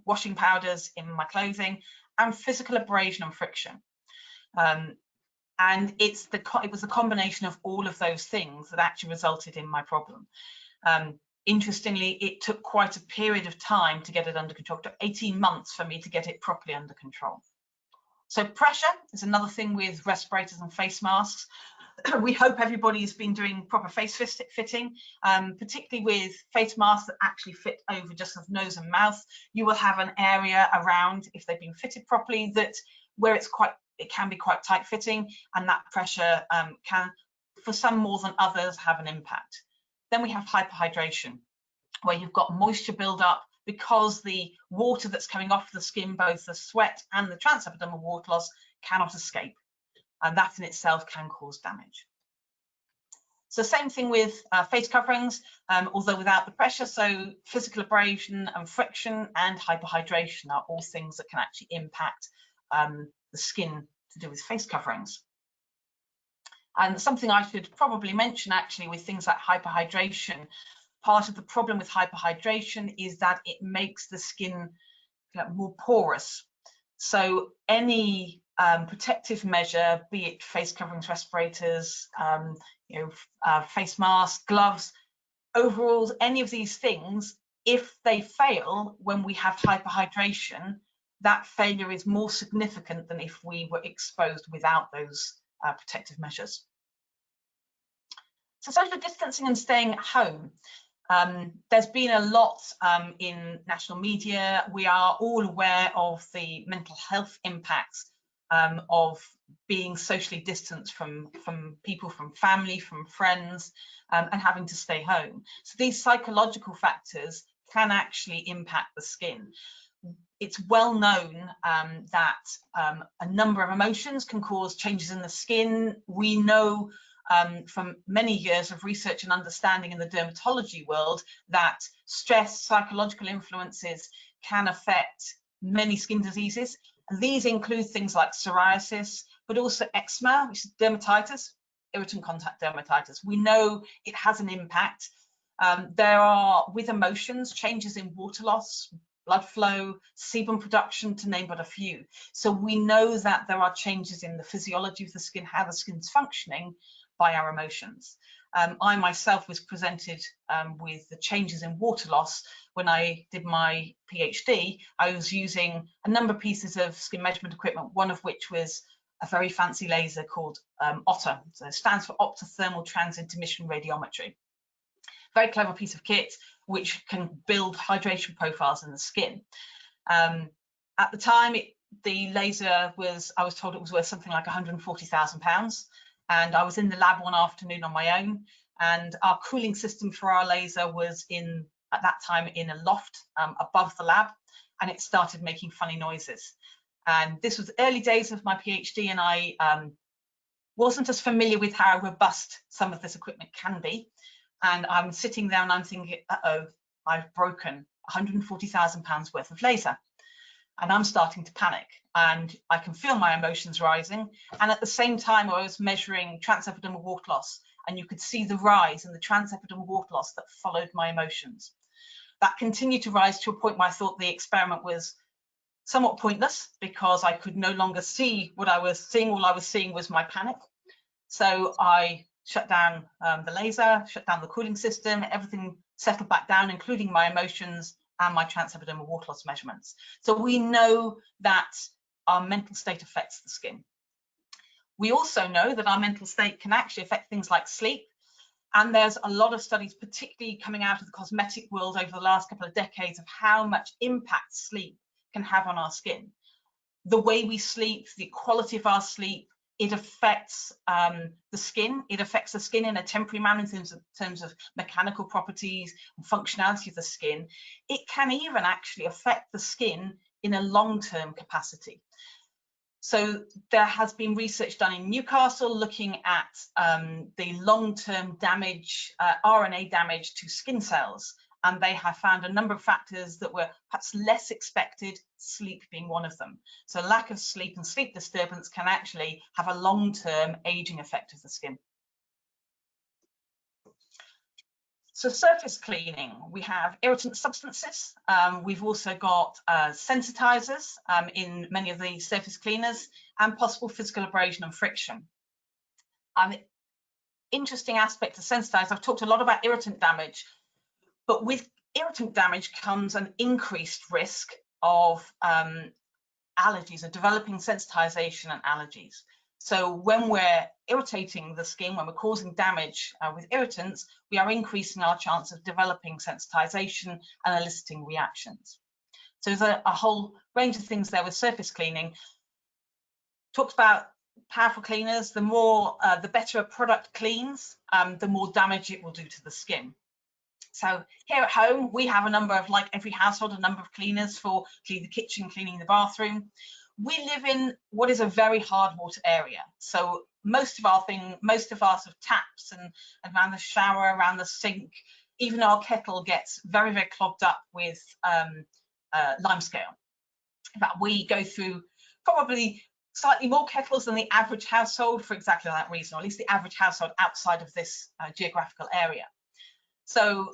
D: washing powders in my clothing, and physical abrasion and friction. And it was the combination of all of those things that actually resulted in my problem. Interestingly, it took quite a period of time to get it under control. It took 18 months for me to get it properly under control. So pressure is another thing with respirators and face masks. We hope everybody's been doing proper face fitting, particularly with face masks that actually fit over just the nose and mouth. You will have an area around, if they've been fitted properly, that where it can be quite tight fitting, and that pressure can, for some more than others, have an impact. Then we have hyperhydration, where you've got moisture buildup because the water that's coming off the skin, both the sweat and the transepidermal water loss, cannot escape. And that in itself can cause damage. So same thing with face coverings, although without the pressure. So physical abrasion and friction and hyperhydration are all things that can actually impact the skin to do with face coverings. And something I should probably mention actually with things like hyperhydration, part of the problem with hyperhydration is that it makes the skin more porous. So any protective measure, be it face coverings, respirators, face masks, gloves, overalls, any of these things, if they fail when we have hyperhydration, that failure is more significant than if we were exposed without those protective measures. So social distancing and staying at home. There's been a lot in national media. We are all aware of the mental health impacts of being socially distanced from people, from family, from friends, and having to stay home. So these psychological factors can actually impact the skin. It's well known that a number of emotions can cause changes in the skin. We know from many years of research and understanding in the dermatology world that stress, psychological influences can affect many skin diseases. And these include things like psoriasis, but also eczema, which is dermatitis, irritant contact dermatitis. We know it has an impact. There are, with emotions, changes in water loss, blood flow, sebum production, to name but a few. So we know that there are changes in the physiology of the skin, how the skin's functioning by our emotions. I myself was presented with the changes in water loss when I did my PhD. I was using a number of pieces of skin measurement equipment, one of which was a very fancy laser called OTTR. So it stands for Optothermal Transintermission Radiometry. Very clever piece of kit which can build hydration profiles in the skin. At the time, the laser was, I was told it was worth something like £140,000. And I was in the lab one afternoon on my own, and our cooling system for our laser was in, at that time, in a loft above the lab, and it started making funny noises. And this was early days of my PhD, and I wasn't as familiar with how robust some of this equipment can be. And I'm sitting there and I'm thinking, uh-oh, I've broken £140,000 worth of laser. And I'm starting to panic, and I can feel my emotions rising. And at the same time, I was measuring transepidermal water loss, and you could see the rise in the transepidermal water loss that followed my emotions. That continued to rise to a point where I thought the experiment was somewhat pointless, because I could no longer see what I was seeing. All I was seeing was my panic. So I shut down the laser, shut down the cooling system, everything settled back down, including my emotions and my transepidermal water loss measurements. So we know that our mental state affects the skin. We also know that our mental state can actually affect things like sleep. And there's a lot of studies, particularly coming out of the cosmetic world over the last couple of decades, of how much impact sleep can have on our skin. The way we sleep, the quality of our sleep, it affects the skin. It affects the skin in a temporary manner in terms of mechanical properties and functionality of the skin. It can even actually affect the skin in a long-term capacity. So there has been research done in Newcastle looking at the long-term damage, RNA damage to skin cells. And they have found a number of factors that were perhaps less expected, sleep being one of them. So lack of sleep and sleep disturbance can actually have a long-term aging effect of the skin. So surface cleaning, we have irritant substances. We've also got sensitizers in many of the surface cleaners, and possible physical abrasion and friction. Interesting aspect of sensitizers, I've talked a lot about irritant damage. But with irritant damage comes an increased risk of allergies, or developing sensitization and allergies. So when we're irritating the skin, when we're causing damage with irritants, we are increasing our chance of developing sensitization and eliciting reactions. So there's a whole range of things there with surface cleaning. Talked about powerful cleaners. The more, the better a product cleans, the more damage it will do to the skin. So here at home, we have a number of, like every household, a number of cleaners for cleaning the kitchen, cleaning the bathroom. We live in what is a very hard water area. So most of our sort of taps and around the shower, around the sink, even our kettle gets very, very clogged up with limescale. In fact, we go through probably slightly more kettles than the average household for exactly that reason, or at least the average household outside of this geographical area. So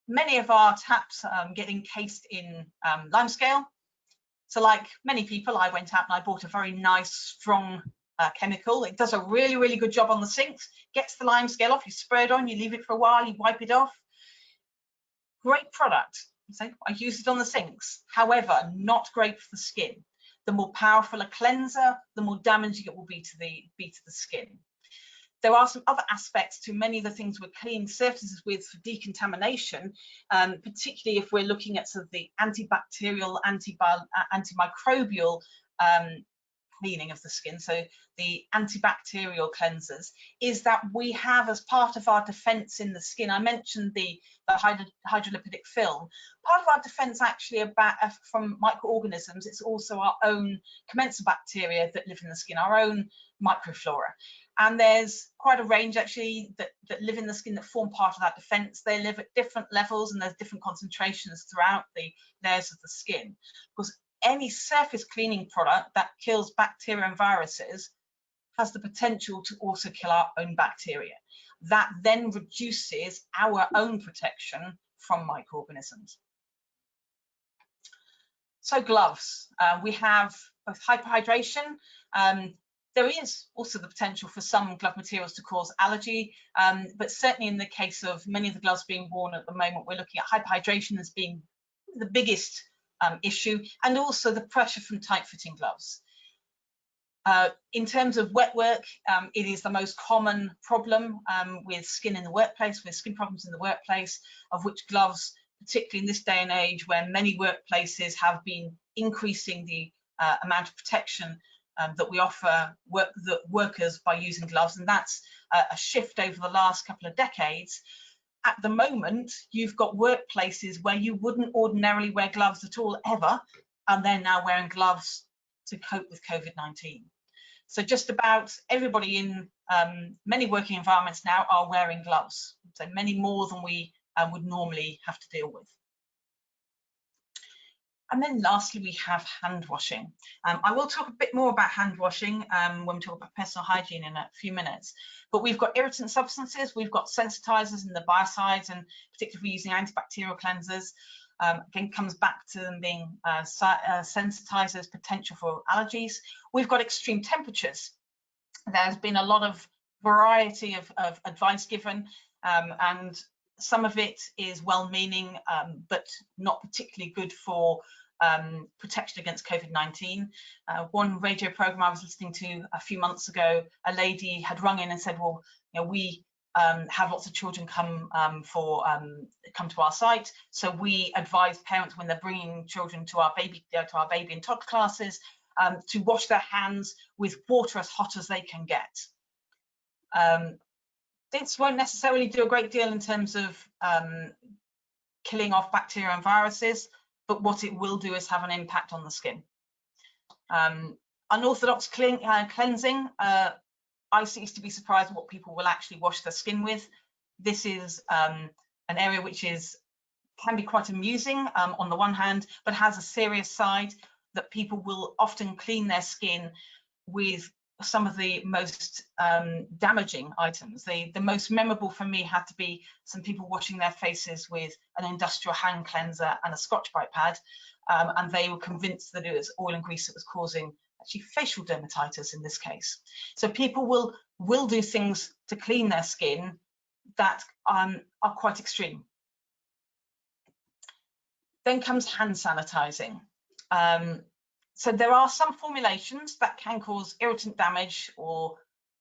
D: many of our taps get encased in limescale. So like many people, I went out and I bought a very nice, strong chemical. It does a really, really good job on the sinks, gets the limescale off, you spray it on, you leave it for a while, you wipe it off. Great product. So I use it on the sinks. However, not great for the skin. The more powerful a cleanser, the more damaging it will be to the skin. There are some other aspects to many of the things we're cleaning surfaces with for decontamination, particularly if we're looking at sort of the antibacterial, antimicrobial cleaning of the skin, so the antibacterial cleansers, is that we have, as part of our defense in the skin, I mentioned the hydrolipidic film. Part of our defense actually from microorganisms, it's also our own commensal bacteria that live in the skin, our own microflora. And there's quite a range actually that live in the skin that form part of that defense. They live at different levels and there's different concentrations throughout the layers of the skin. Because any surface cleaning product that kills bacteria and viruses has the potential to also kill our own bacteria. That then reduces our own protection from microorganisms. So gloves, we have both hyperhydration. There is also the potential for some glove materials to cause allergy, but certainly in the case of many of the gloves being worn at the moment, we're looking at hyperhydration as being the biggest issue, and also the pressure from tight-fitting gloves. In terms of wet work, it is the most common problem with skin in the workplace, with skin problems in the workplace, of which gloves, particularly in this day and age where many workplaces have been increasing the amount of protection that we offer workers by using gloves, and that's a shift over the last couple of decades. At the moment, you've got workplaces where you wouldn't ordinarily wear gloves at all ever, and they're now wearing gloves to cope with COVID-19. So just about everybody in many working environments now are wearing gloves, so many more than we would normally have to deal with. And then lastly, we have hand washing. I will talk a bit more about hand washing when we talk about personal hygiene in a few minutes. But we've got irritant substances, we've got sensitizers and the biocides, and particularly using antibacterial cleansers. Again, comes back to them being sensitizers, potential for allergies. We've got extreme temperatures. There's been a lot of variety of advice given, and some of it is well-meaning, but not particularly good for protection against COVID-19. One radio program I was listening to a few months ago, a lady had rung in and said, well, you know, we have lots of children come to our site, so we advise parents when they're bringing children to our baby and toddler classes to wash their hands with water as hot as they can get. This won't necessarily do a great deal in terms of killing off bacteria and viruses, but what it will do is have an impact on the skin. Unorthodox cleansing, I used to be surprised what people will actually wash their skin with. This is an area which can be quite amusing on the one hand, but has a serious side, that people will often clean their skin with some of the most damaging items. The most memorable for me had to be some people washing their faces with an industrial hand cleanser and a Scotch-Brite pad, and they were convinced that it was oil and grease that was causing actually facial dermatitis in this case. So people will do things to clean their skin that are quite extreme. Then comes hand sanitizing. So there are some formulations that can cause irritant damage or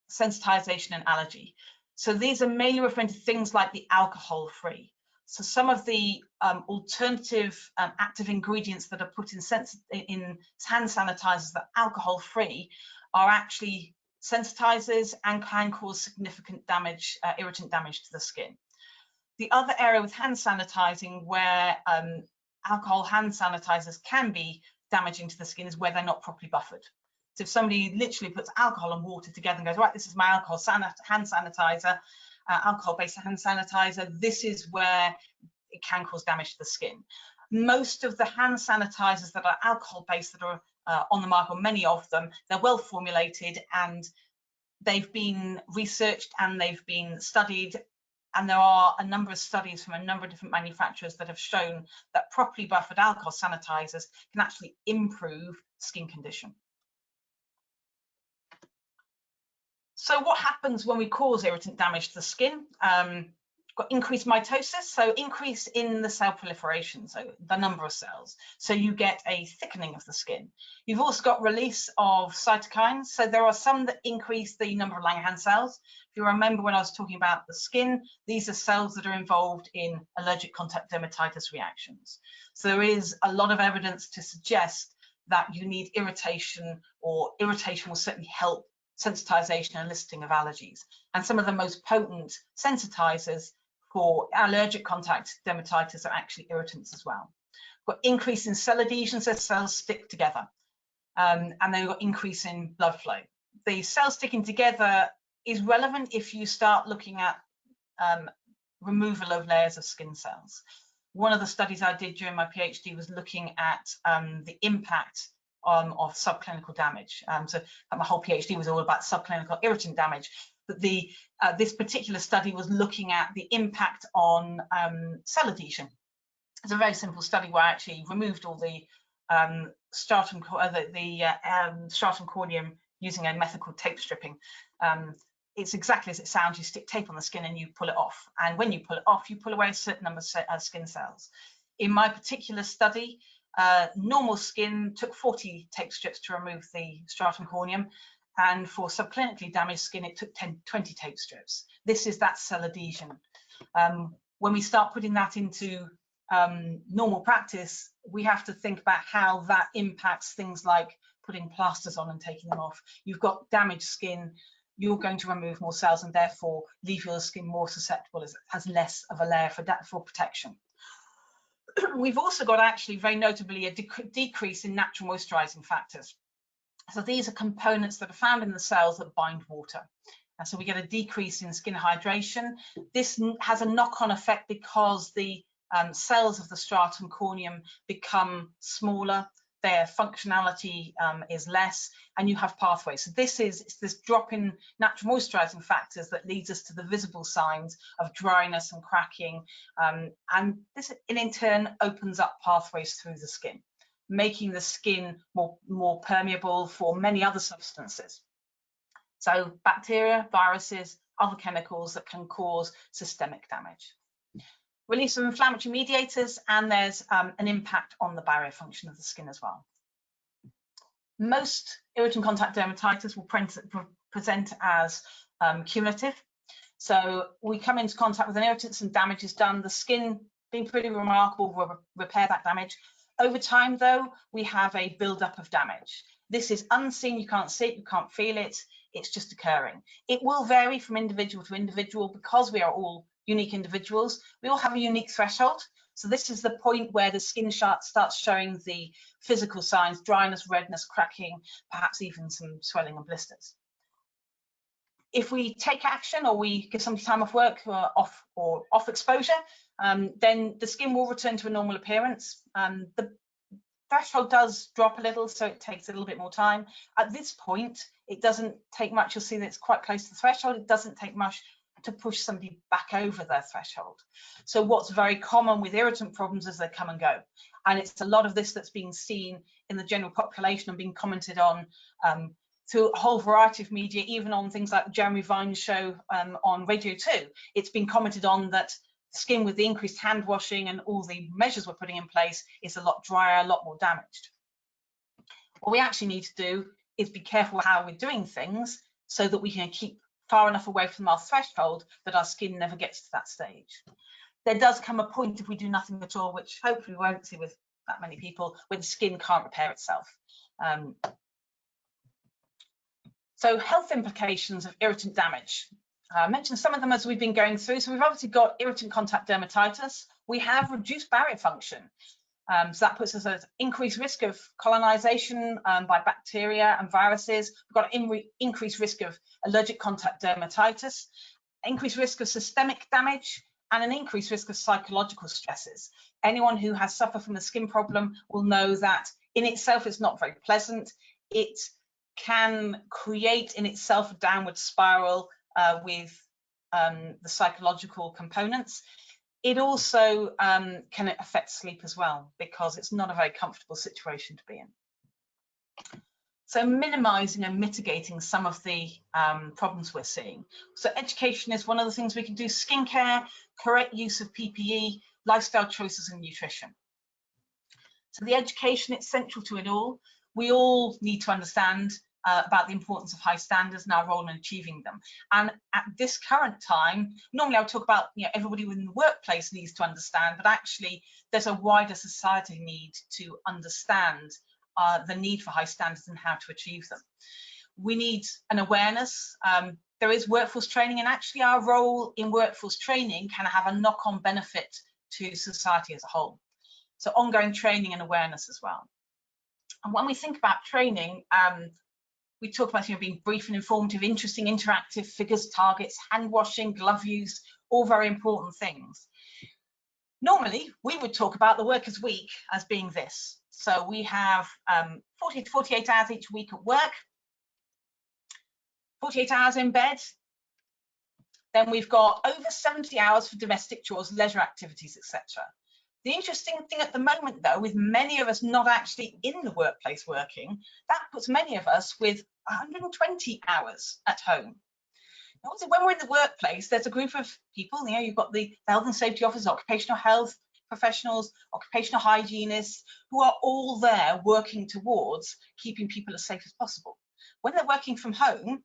D: sensitization and allergy. So these are mainly referring to things like the alcohol-free. So some of the alternative active ingredients that are put in hand sanitizers that are alcohol-free are actually sensitizers and can cause significant damage, irritant damage to the skin. The other area with hand sanitizing where alcohol hand sanitizers can be damaging to the skin is where they're not properly buffered. So if somebody literally puts alcohol and water together and goes, right, this is my alcohol hand sanitizer, alcohol-based hand sanitizer, this is where it can cause damage to the skin. Most of the hand sanitizers that are alcohol-based that are on the market, or many of them, they're well formulated and they've been researched and they've been studied. And there are a number of studies from a number of different manufacturers that have shown that properly buffered alcohol sanitizers can actually improve skin condition. So what happens when we cause irritant damage to the skin? Got increased mitosis, so increase in the cell proliferation, so the number of cells. So you get a thickening of the skin. You've also got release of cytokines. So there are some that increase the number of Langerhans cells. If you remember when I was talking about the skin, these are cells that are involved in allergic contact dermatitis reactions. So there is a lot of evidence to suggest that you need irritation, or irritation will certainly help sensitization and listing of allergies. And some of the most potent sensitizers for allergic contact dermatitis are actually irritants as well. We've got increase in cell adhesions as cells stick together, and then we've got increase in blood flow. The cells sticking together is relevant if you start looking at removal of layers of skin cells. One of the studies I did during my PhD was looking at the impact of subclinical damage. So my whole PhD was all about subclinical irritant damage. But this particular study was looking at the impact on cell adhesion. It's a very simple study where I actually removed all the stratum corneum using a method called tape stripping. It's exactly as it sounds. You stick tape on the skin and you pull it off. And when you pull it off, you pull away a certain number of skin cells. In my particular study, normal skin took 40 tape strips to remove the stratum corneum. And for subclinically damaged skin, it took 20 tape strips. This is that cell adhesion. When we start putting that into normal practice, we have to think about how that impacts things like putting plasters on and taking them off. You've got damaged skin, you're going to remove more cells and therefore leave your skin more susceptible, as it has less of a layer for protection. We've also got actually very notably a decrease in natural moisturizing factors. So these are components that are found in the cells that bind water. And so we get a decrease in skin hydration. This has a knock-on effect because the cells of the stratum corneum become smaller, their functionality is less, and you have pathways. So it's this drop in natural moisturizing factors that leads us to the visible signs of dryness and cracking, and this in turn opens up pathways through the skin, making the skin more permeable for many other substances. So bacteria, viruses, other chemicals that can cause systemic damage. Release of inflammatory mediators, and there's an impact on the barrier function of the skin as well. Most irritant contact dermatitis will present as cumulative. So we come into contact with an irritant, some damage is done, the skin being pretty remarkable will repair that damage. Over time though, we have a build-up of damage. This is unseen, you can't see it, you can't feel it, it's just occurring. It will vary from individual to individual because we are all unique individuals. We all have a unique threshold. So this is the point where the skin starts showing the physical signs: dryness, redness, cracking, perhaps even some swelling and blisters. If we take action or we give some time off work or off exposure, then the skin will return to a normal appearance. The threshold does drop a little, so it takes a little bit more time. At this point, it doesn't take much. You'll see that it's quite close to the threshold. It doesn't take much to push somebody back over their threshold. So what's very common with irritant problems is they come and go. And it's a lot of this that's being seen in the general population and being commented on through a whole variety of media, even on things like Jeremy Vine's show on Radio 2. It's been commented on that skin with the increased hand washing and all the measures we're putting in place is a lot drier, a lot more damaged. What we actually need to do is be careful how we're doing things so that we can keep far enough away from our threshold that our skin never gets to that stage. There does come a point if we do nothing at all, which hopefully we won't see with that many people, where the skin can't repair itself. So health implications of irritant damage. I mentioned some of them as we've been going through. So we've obviously got irritant contact dermatitis. We have reduced barrier function. So that puts us at increased risk of colonization by bacteria and viruses. We've got increased risk of allergic contact dermatitis, increased risk of systemic damage, and an increased risk of psychological stresses. Anyone who has suffered from a skin problem will know that in itself it's not very pleasant. It can create in itself a downward spiral with the psychological components. It also can affect sleep as well, because it's not a very comfortable situation to be in. So minimizing and mitigating some of the problems we're seeing. So education is one of the things we can do: skincare, correct use of PPE, lifestyle choices and nutrition. So the education, it's central to it all. We all need to understand about the importance of high standards and our role in achieving them. And at this current time, normally I would talk about, everybody within the workplace needs to understand, but actually there's a wider society need to understand the need for high standards and how to achieve them. We need an awareness. There is workforce training, and actually our role in workforce training can have a knock-on benefit to society as a whole. So ongoing training and awareness as well. And when we think about training, we talk about being brief and informative, interesting, interactive, figures, targets, hand washing, glove use, all very important things. Normally, we would talk about the workers' week as being this. So we have 40 to 48 hours each week at work, 48 hours in bed. Then we've got over 70 hours for domestic chores, leisure activities, etc. The interesting thing at the moment, though, with many of us not actually in the workplace working, that puts many of us with 120 hours at home. Now, also, when we're in the workplace, there's a group of people, you've got the health and safety officers, occupational health professionals, occupational hygienists, who are all there working towards keeping people as safe as possible. When they're working from home,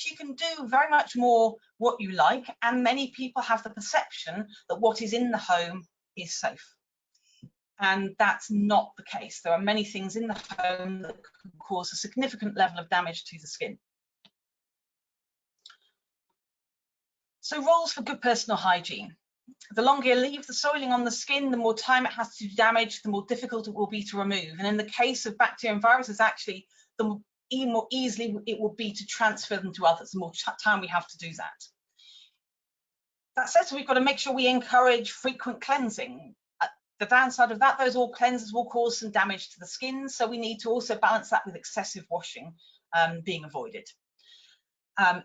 D: you can do very much more what you like, and many people have the perception that what is in the home is safe. And that's not the case. There are many things in the home that can cause a significant level of damage to the skin. So roles for good personal hygiene. The longer you leave the soiling on the skin, the more time it has to damage, the more difficult it will be to remove. And in the case of bacteria and viruses, actually, the more easily it will be to transfer them to others, the more time we have to do that. That said, so we've got to make sure we encourage frequent cleansing. The downside of that, those all cleansers will cause some damage to the skin, so we need to also balance that with excessive washing being avoided.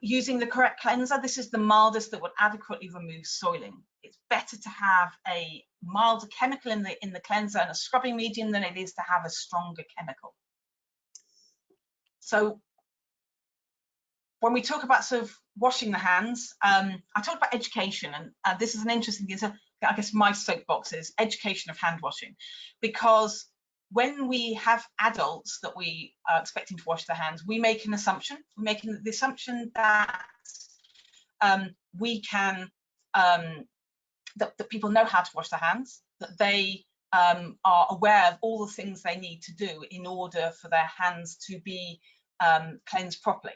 D: Using the correct cleanser, this is the mildest that would adequately remove soiling. It's better to have a milder chemical in the cleanser and a scrubbing medium than it is to have a stronger chemical. So when we talk about sort of washing the hands, I talked about education, and this is an interesting thing. So I guess my soapbox is education of hand washing, because when we have adults that we are expecting to wash their hands, we make an assumption. We're making the assumption that we can, that people know how to wash their hands, that they are aware of all the things they need to do in order for their hands to be cleansed properly.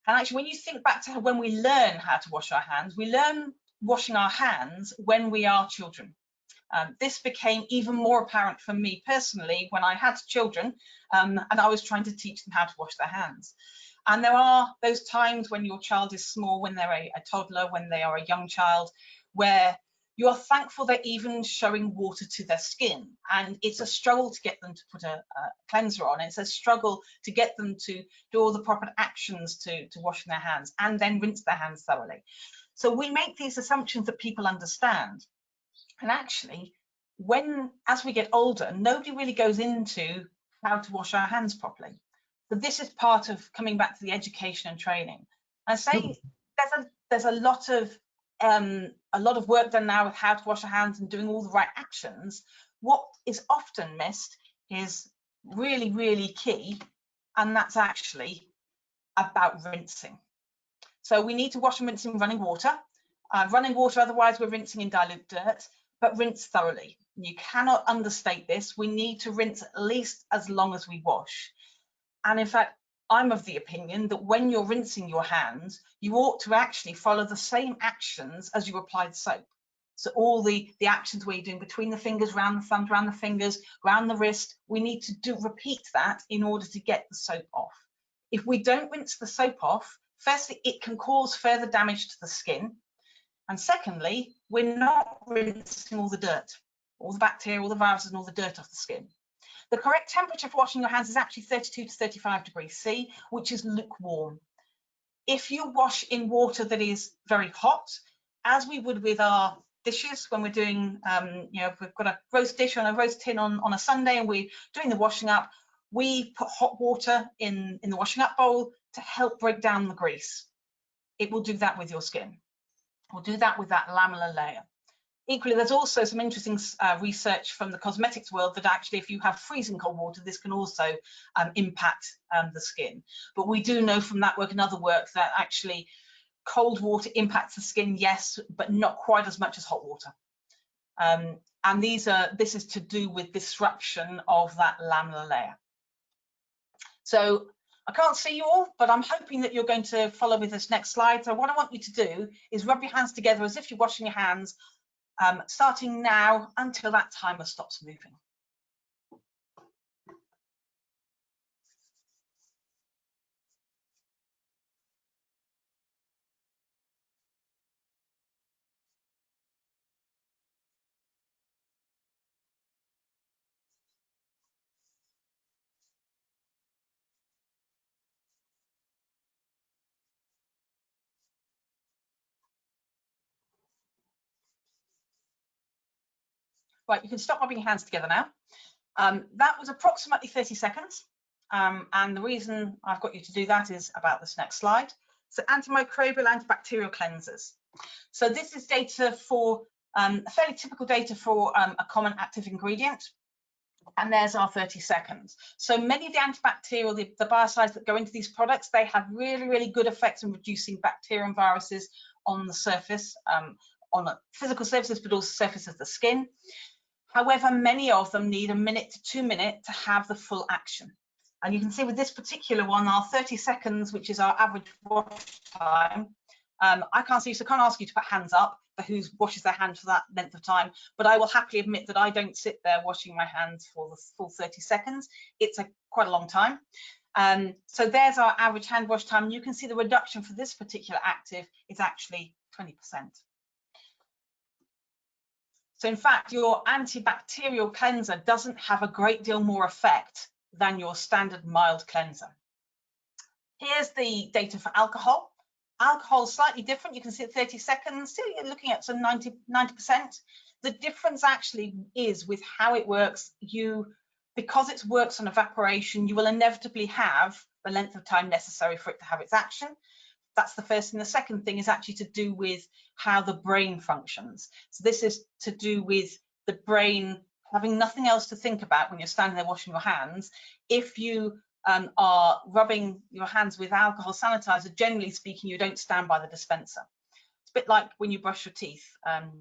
D: And actually, when you think back to when we learn how to wash our hands, we learn washing our hands when we are children. This became even more apparent for me personally when I had children and I was trying to teach them how to wash their hands. And there are those times when your child is small, when they're a toddler, when they are a young child, where you are thankful they're even showing water to their skin. And it's a struggle to get them to put a cleanser on. It's a struggle to get them to do all the proper actions to washing their hands and then rinse their hands thoroughly. So we make these assumptions that people understand. And actually, as we get older, nobody really goes into how to wash our hands properly. So this is part of coming back to the education and training. I say there's a lot of work done now with how to wash our hands and doing all the right actions. What is often missed is really, really key, and that's actually about rinsing. So we need to wash and rinse in running water. Otherwise we're rinsing in dilute dirt, but rinse thoroughly. You cannot understate this. We need to rinse at least as long as we wash. And in fact, I'm of the opinion that when you're rinsing your hands, you ought to actually follow the same actions as you apply the soap. So all the actions where you're doing between the fingers, round the thumbs, round the fingers, round the wrist, we need to repeat that in order to get the soap off. If we don't rinse the soap off, firstly, it can cause further damage to the skin. And secondly, we're not rinsing all the dirt, all the bacteria, all the viruses and all the dirt off the skin. The correct temperature for washing your hands is actually 32 to 35 degrees C, which is lukewarm. If you wash in water that is very hot, as we would with our dishes when we're doing, if we've got a roast dish on a roast tin on a Sunday and we're doing the washing up, we put hot water in the washing up bowl to help break down the grease. It will do that with your skin. We'll do that with that lamellar layer. Equally, there's also some interesting research from the cosmetics world that actually if you have freezing cold water, this can also impact the skin. But we do know from that work and other work that actually cold water impacts the skin, yes, but not quite as much as hot water. And this is to do with disruption of that lamellar layer. So I can't see you all, but I'm hoping that you're going to follow with this next slide. So what I want you to do is rub your hands together as if you're washing your hands, starting now until that timer stops moving. Right, you can stop rubbing your hands together now. That was approximately 30 seconds. And the reason I've got you to do that is about this next slide. So antimicrobial, antibacterial cleansers. So this is data for, fairly typical data for a common active ingredient. And there's our 30 seconds. So many of the antibacterial, the biocides that go into these products, they have really, really good effects in reducing bacteria and viruses on the surface, on the physical surfaces, but also surface of the skin. However, many of them need 1 minute to 2 minutes to have the full action. And you can see with this particular one, our 30 seconds, which is our average wash time. I can't see, so I can't ask you to put hands up for who washes their hands for that length of time, but I will happily admit that I don't sit there washing my hands for the full 30 seconds. It's quite a long time. So there's our average hand wash time. You can see the reduction for this particular active is actually 20%. So in fact, your antibacterial cleanser doesn't have a great deal more effect than your standard mild cleanser. Here's the data for alcohol. Alcohol is slightly different. You can see at 30 seconds, still you're looking at some 90%. The difference actually is with how it works. Because it works on evaporation, you will inevitably have the length of time necessary for it to have its action. That's the first thing. The second thing is actually to do with how the brain functions. So this is to do with the brain having nothing else to think about when you're standing there washing your hands. If you are rubbing your hands with alcohol sanitizer, generally speaking, you don't stand by the dispenser. It's a bit like when you brush your teeth. You're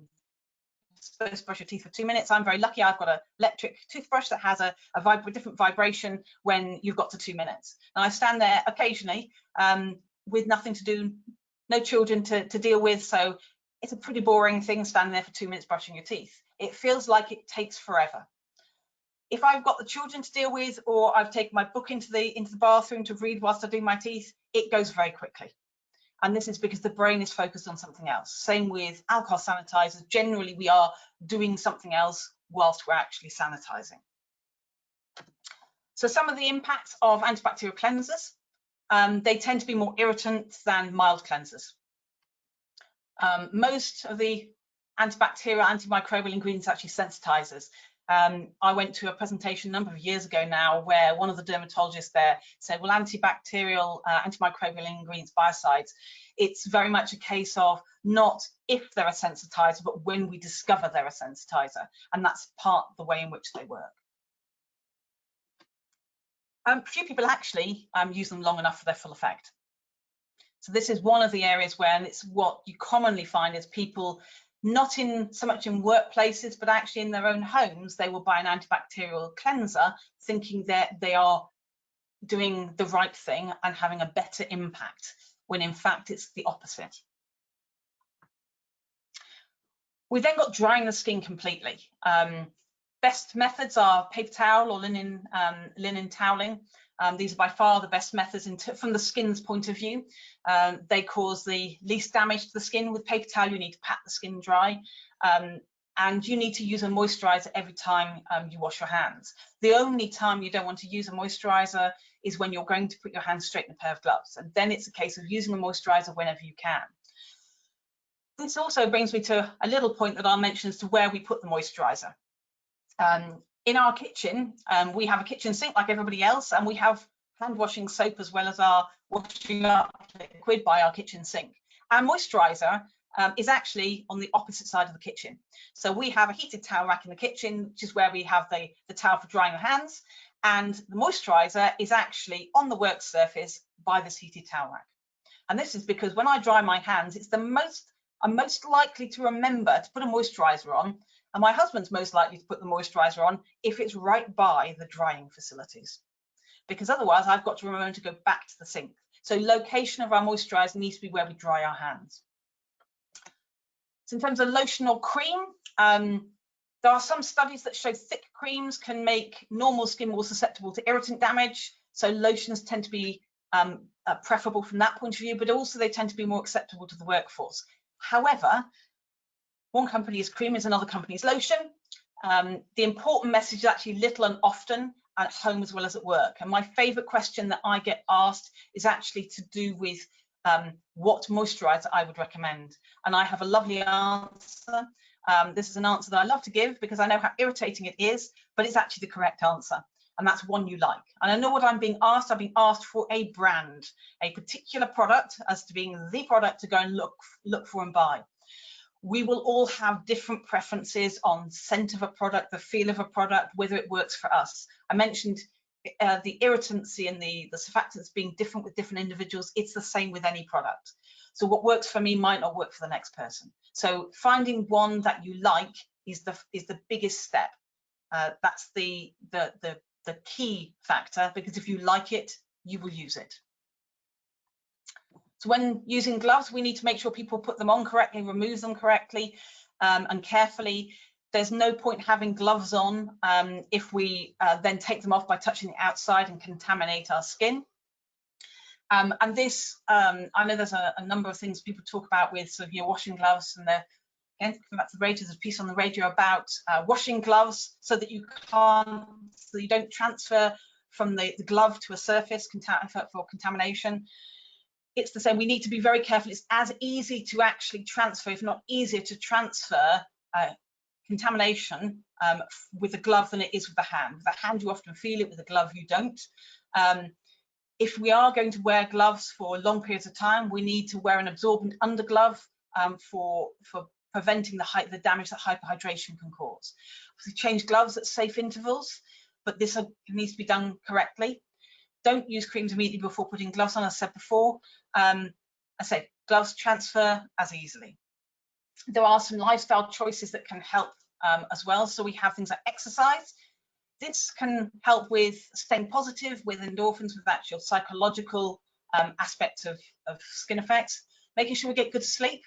D: supposed to brush your teeth for 2 minutes. I'm very lucky. I've got an electric toothbrush that has a different vibration when you've got to 2 minutes. And I stand there occasionally with nothing to do, no children to deal with. So it's a pretty boring thing standing there for 2 minutes brushing your teeth. It feels like it takes forever. If I've got the children to deal with, or I've taken my book into the bathroom to read whilst I do my teeth, it goes very quickly. And this is because the brain is focused on something else. Same with alcohol sanitizers. Generally, we are doing something else whilst we're actually sanitizing. So some of the impacts of antibacterial cleansers, they tend to be more irritant than mild cleansers. Most of the antibacterial, antimicrobial ingredients are actually sensitizers. I went to a presentation a number of years ago now where one of the dermatologists there said, well, antibacterial, antimicrobial ingredients, biocides, it's very much a case of not if they're a sensitizer, but when we discover they're a sensitizer. And that's part of the way in which they work. Few people actually use them long enough for their full effect. So this is one of the areas where, and it's what you commonly find is people not in so much in workplaces, but actually in their own homes, they will buy an antibacterial cleanser thinking that they are doing the right thing and having a better impact, when in fact it's the opposite. We then got drying the skin completely. Best methods are paper towel or linen toweling. These are by far the best methods from the skin's point of view. They cause the least damage to the skin. With paper towel, you need to pat the skin dry. And you need to use a moisturizer every time you wash your hands. The only time you don't want to use a moisturizer is when you're going to put your hands straight in a pair of gloves. And then it's a case of using a moisturizer whenever you can. This also brings me to a little point that I'll mention as to where we put the moisturizer. In our kitchen, we have a kitchen sink like everybody else, and we have hand washing soap as well as our washing up liquid by our kitchen sink. Our moisturizer is actually on the opposite side of the kitchen. So we have a heated towel rack in the kitchen, which is where we have the towel for drying your hands, and the moisturizer is actually on the work surface by this heated towel rack. And this is because when I dry my hands, it's I'm most likely to remember to put a moisturizer on And my husband's most likely to put the moisturiser on if it's right by the drying facilities, because otherwise I've got to remember to go back to the sink. So location of our moisturiser needs to be where we dry our hands. So in terms of lotion or cream, there are some studies that show thick creams can make normal skin more susceptible to irritant damage. So lotions tend to be preferable from that point of view, but also they tend to be more acceptable to the workforce. However, one company's cream is another company's lotion. The important message is actually little and often, at home as well as at work. And my favourite question that I get asked is actually to do with what moisturiser I would recommend. And I have a lovely answer. This is an answer that I love to give because I know how irritating it is, but it's actually the correct answer. And that's one you like. And I know what I'm being asked. I'm being asked for a brand, a particular product as to being the product to go and look for and buy. We will all have different preferences on scent of a product, the feel of a product, whether it works for us. I mentioned the irritancy and the surfactants being different with different individuals. It's the same with any product. So what works for me might not work for the next person. So finding one that you like is the biggest step. That's the key factor, because if you like it, you will use it. So when using gloves, we need to make sure people put them on correctly, remove them correctly and carefully. There's no point having gloves on if we then take them off by touching the outside and contaminate our skin. And this, I know there's a number of things people talk about with sort of washing gloves, and again, back to the radio, there's a piece on the radio about washing gloves so that you don't transfer from the glove to a surface for contamination. It's the same. We need to be very careful. It's as easy to actually transfer, if not easier to transfer contamination with a glove than it is with a hand. With a hand, you often feel it. With a glove, you don't. If we are going to wear gloves for long periods of time, we need to wear an absorbent underglove for preventing the damage that hyperhydration can cause. We change gloves at safe intervals, but this needs to be done correctly. Don't use creams immediately before putting gloves on, as I said before. I said gloves transfer as easily. There are some lifestyle choices that can help as well. So we have things like exercise. This can help with staying positive, with endorphins, with actual psychological aspects of skin effects. Making sure we get good sleep.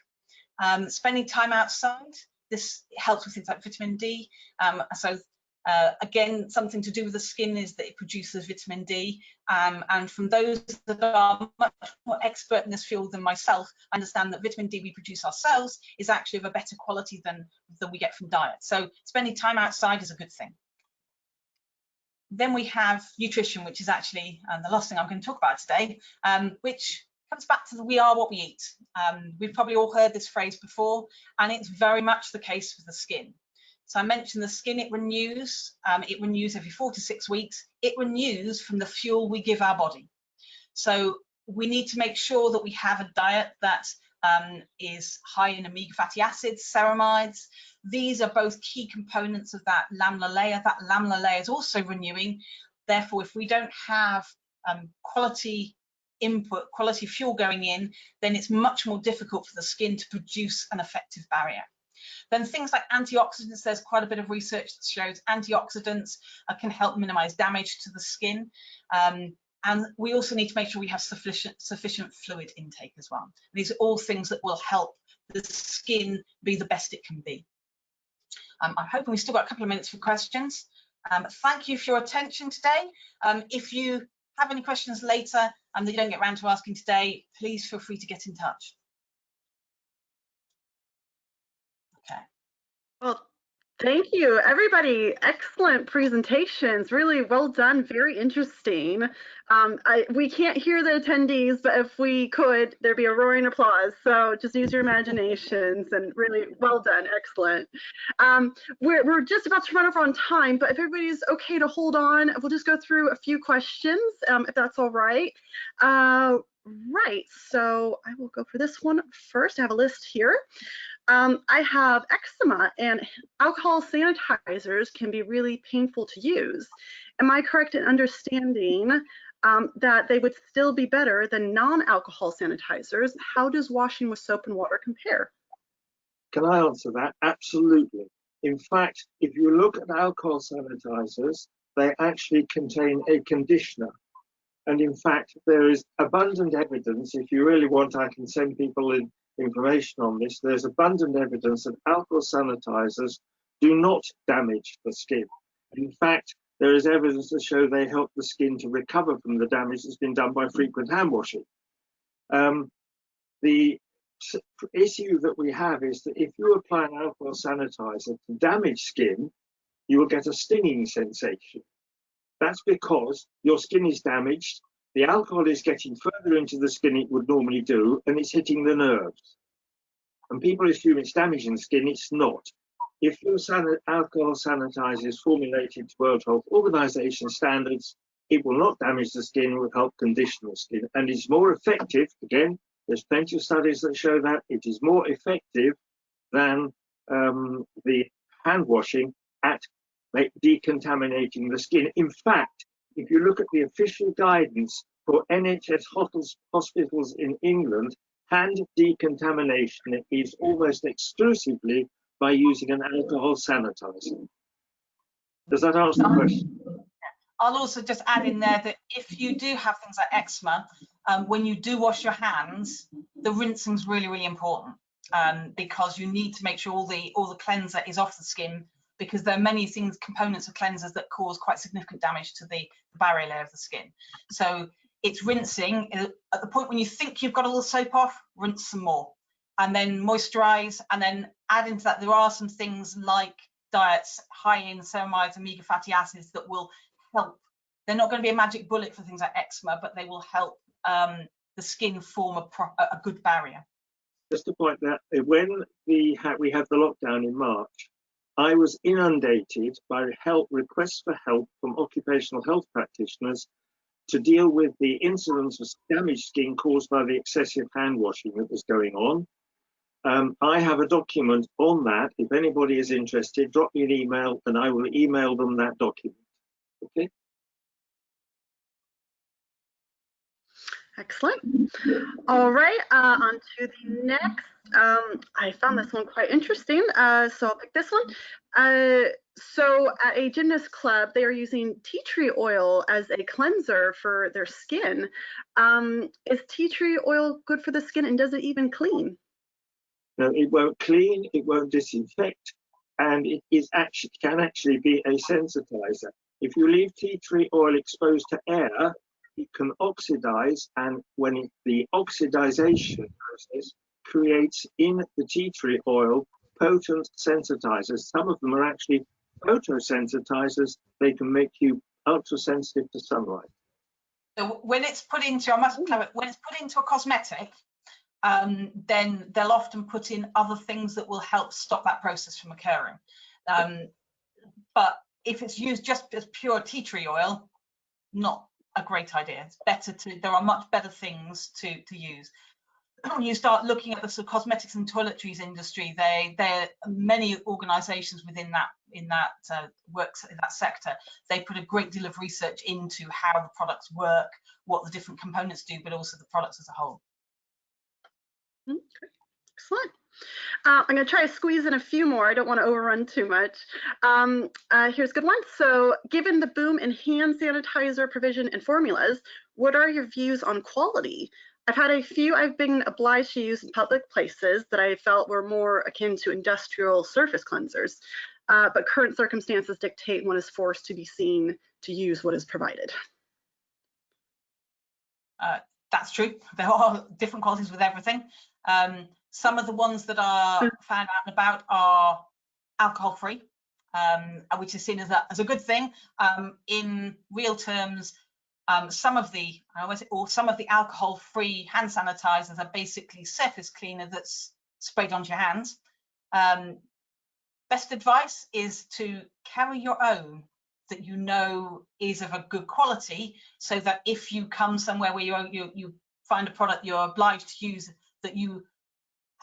D: Spending time outside. This helps with things like vitamin D. Again, something to do with the skin is that it produces vitamin D. And from those that are much more expert in this field than myself, I understand that vitamin D we produce ourselves is actually of a better quality than we get from diet. So spending time outside is a good thing. Then we have nutrition, which is actually the last thing I'm going to talk about today, which comes back to the we are what we eat. We've probably all heard this phrase before, and it's very much the case with the skin. So I mentioned the skin, it renews every 4 to 6 weeks. It renews from the fuel we give our body. So we need to make sure that we have a diet that is high in omega fatty acids, ceramides. These are both key components of that laminar layer. That laminar layer is also renewing. Therefore, if we don't have quality input, quality fuel going in, then it's much more difficult for the skin to produce an effective barrier. Then things like antioxidants, there's quite a bit of research that shows antioxidants can help minimize damage to the skin. And we also need to make sure we have sufficient fluid intake as well. These are all things that will help the skin be the best it can be. I'm hoping we've still got a couple of minutes for questions. Thank you for your attention today. If you have any questions later that you don't get around to asking today, please feel free to get in touch. Okay.
A: Well, thank you, everybody. Excellent presentations. Really well done. Very interesting. We can't hear the attendees, but if we could, there'd be a roaring applause. So just use your imaginations, and really well done. Excellent. We're just about to run over on time, but if everybody's okay to hold on, we'll just go through a few questions, if that's all right. Right, so I will go for this one first. I have a list here. I have eczema, and alcohol sanitizers can be really painful to use. Am I correct in understanding that they would still be better than non-alcohol sanitizers? How does washing with soap and water compare?
E: Can I answer that? Absolutely. In fact, if you look at alcohol sanitizers, they actually contain a conditioner. And in fact, there is abundant evidence, if you really want, I can send people in information on this. There's abundant evidence that alcohol sanitizers do not damage the skin. In fact, there is evidence to show they help the skin to recover from the damage that's been done by frequent hand washing. The issue that we have is that if you apply an alcohol sanitizer to damaged skin, you will get a stinging sensation. That's because your skin is damaged, the alcohol is getting further into the skin it would normally do, and it's hitting the nerves. And people assume it's damaging the skin, it's not. If your alcohol sanitizer is formulated to World Health Organization standards, it will not damage the skin, it will help condition the skin. And it's more effective, again, there's plenty of studies that show that it is more effective than the hand washing at decontaminating the skin. In fact, if you look at the official guidance for NHS hospitals in England, hand decontamination is almost exclusively by using an alcohol sanitizer. Does that answer the question?
D: I'll also just add in there that if you do have things like eczema, when you do wash your hands, the rinsing is really, really important, because you need to make sure all the cleanser is off the skin, because there are many components of cleansers that cause quite significant damage to the barrier layer of the skin. So it's rinsing at the point when you think you've got all the soap off, rinse some more, and then moisturize, and then add into that. There are some things like diets high in ceramides, omega fatty acids that will help. They're not going to be a magic bullet for things like eczema, but they will help the skin form a good barrier.
E: Just to point that when we had the lockdown in March, I was inundated by requests for help from occupational health practitioners to deal with the incidence of damaged skin caused by the excessive hand washing that was going on. I have a document on that. If anybody is interested, drop me an email and I will email them that document. Okay.
A: Excellent. All right, on to the next. I found this one quite interesting, so I'll pick this one. So at a gymnast club, they are using tea tree oil as a cleanser for their skin. Is tea tree oil good for the skin, and does it even clean?
E: No, it won't clean, it won't disinfect, and it can actually be a sensitizer. If you leave tea tree oil exposed to air, it can oxidize, and when the oxidization process creates in the tea tree oil potent sensitizers. Some of them are actually photosensitizers. They can make you ultra sensitive to sunlight.
D: So when it's put into, when it's put into a cosmetic, then they'll often put in other things that will help stop that process from occurring. But if it's used just as pure tea tree oil, not a great idea. It's better there are much better things to use. When you start looking at the sort of cosmetics and toiletries industry, there are many organisations within that works in that sector. They put a great deal of research into how the products work, what the different components do, but also the products as a whole.
A: Okay. Excellent. I'm going to try to squeeze in a few more. I don't want to overrun too much. Here's a good one. So given the boom in hand sanitizer provision and formulas, what are your views on quality? I've had a few I've been obliged to use in public places that I felt were more akin to industrial surface cleansers, but current circumstances dictate one is forced to be seen to use what is provided.
D: That's true. There are different qualities with everything. Some of the ones that are found out and about are alcohol-free, which is seen as a good thing. In real terms, some of the alcohol-free hand sanitizers are basically surface cleaner that's sprayed onto your hands. Best advice is to carry your own that you know is of a good quality, so that if you come somewhere where you find a product you're obliged to use, that you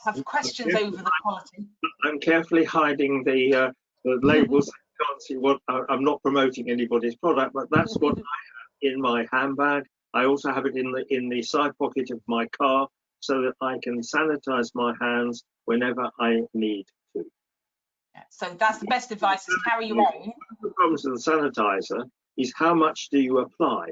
D: have questions over the quality.
E: I'm carefully hiding the labels. I can't see what I'm not promoting anybody's product, but that's what I have in my handbag. I also have it in the side pocket of my car, so that I can sanitize my hands whenever I need to.
D: Yeah, so that's the best advice, is carry your own.
E: The problems with the sanitizer is how much do you apply?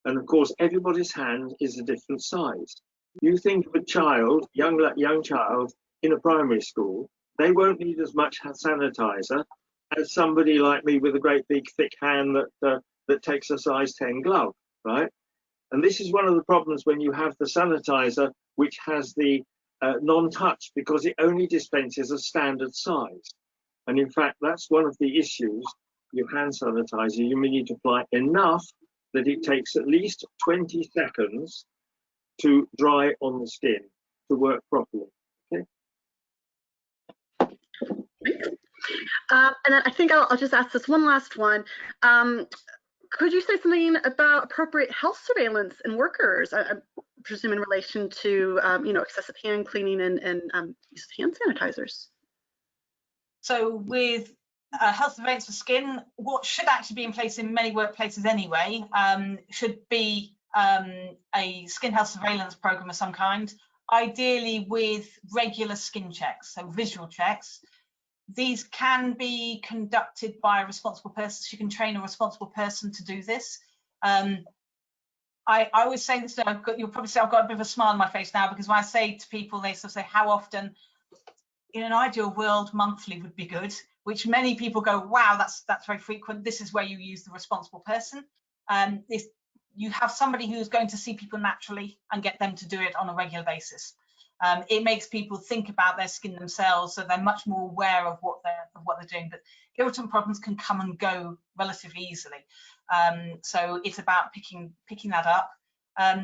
E: And of course, everybody's hand is a different size. You think of a child, young child in a primary school, they won't need as much sanitizer as somebody like me with a great big thick hand that takes a size 10 glove, right? And this is one of the problems when you have the sanitizer which has the non-touch, because it only dispenses a standard size. And in fact, that's one of the issues. Your hand sanitizer, you may need to apply enough that it takes at least 20 seconds to dry on the skin to work properly. Okay.
A: And then I think I'll just ask this one last one. Could you say something about appropriate health surveillance in workers? I presume in relation to excessive hand cleaning and use of hand sanitizers.
D: So with health surveillance for skin, what should actually be in place in many workplaces anyway, should be a skin health surveillance program of some kind, ideally with regular skin checks, so visual checks. These can be conducted by a responsible person. So you can train a responsible person to do this. I always say this, you'll probably say I've got a bit of a smile on my face now, because when I say to people, they sort of say, how often? In an ideal world, monthly would be good, which many people go, wow, that's very frequent. This is where you use the responsible person. If you have somebody who's going to see people naturally and get them to do it on a regular basis. It makes people think about their skin themselves, so they're much more aware of what they're doing. But irritant problems can come and go relatively easily, so it's about picking that up.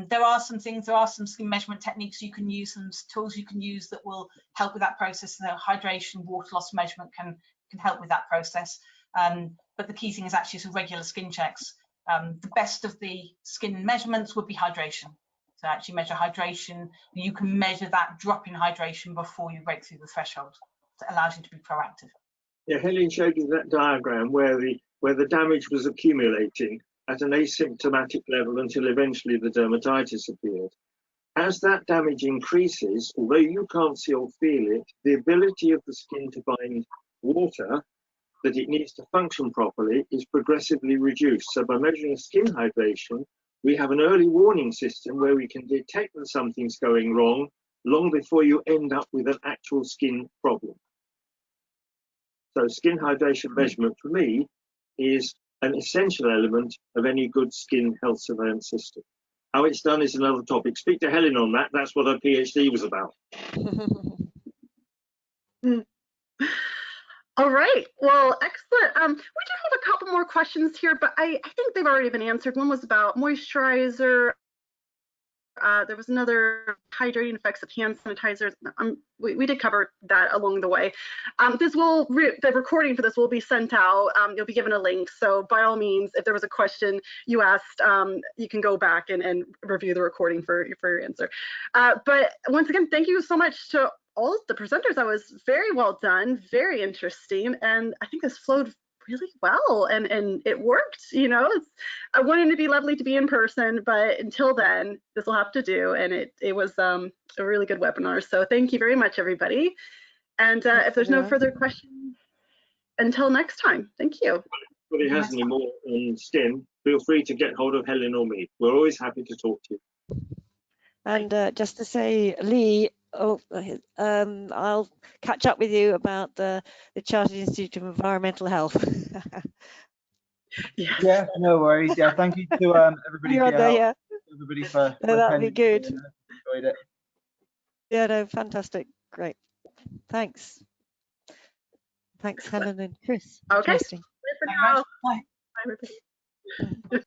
D: There are some skin measurement techniques you can use, some tools you can use that will help with that process. So hydration, water loss measurement can help with that process. But the key thing is actually some regular skin checks. The best of the skin measurements would be hydration. So actually measure hydration. You can measure that drop in hydration before you break through the threshold. So it allows you to be proactive.
E: Yeah, Helen showed you that diagram where the damage was accumulating at an asymptomatic level until eventually the dermatitis appeared. As that damage increases, although you can't see or feel it, the ability of the skin to bind water that it needs to function properly is progressively reduced. So by measuring skin hydration, we have an early warning system where we can detect that something's going wrong long before you end up with an actual skin problem. So skin hydration measurement for me is an essential element of any good skin health surveillance system. How it's done is another topic. Speak to Helen on that. That's what her PhD was about.
A: All right, well, excellent. We do have a couple more questions here, but I think they've already been answered. One was about moisturizer. There was another hydrating effects of hand sanitizers. We did cover that along the way. The recording for this will be sent out. You'll be given a link. So by all means, if there was a question you asked, you can go back and review the recording for your answer. But once again, thank you so much to all of the presenters. That was very well done, very interesting, and I think this flowed really well, and it worked. I wanted it to be lovely to be in person, but until then, this will have to do, and it was a really good webinar. So thank you very much, everybody. And if there's no further questions, until next time, thank you.
E: If anybody has any more on skin, feel free to get hold of Helen or me. We're always happy to talk to you.
C: And just to say, Lee, I'll catch up with you about the Chartered Institute of Environmental Health.
A: Yes.
B: Yeah, no worries. Yeah, thank you to everybody for your help. Everybody for
C: that'd be good.
B: Enjoyed it.
C: Yeah, no, fantastic, great. Thanks, Helen and Chris.
A: Okay.
C: Interesting.
A: Bye for now.
D: Bye.
A: Bye, everybody.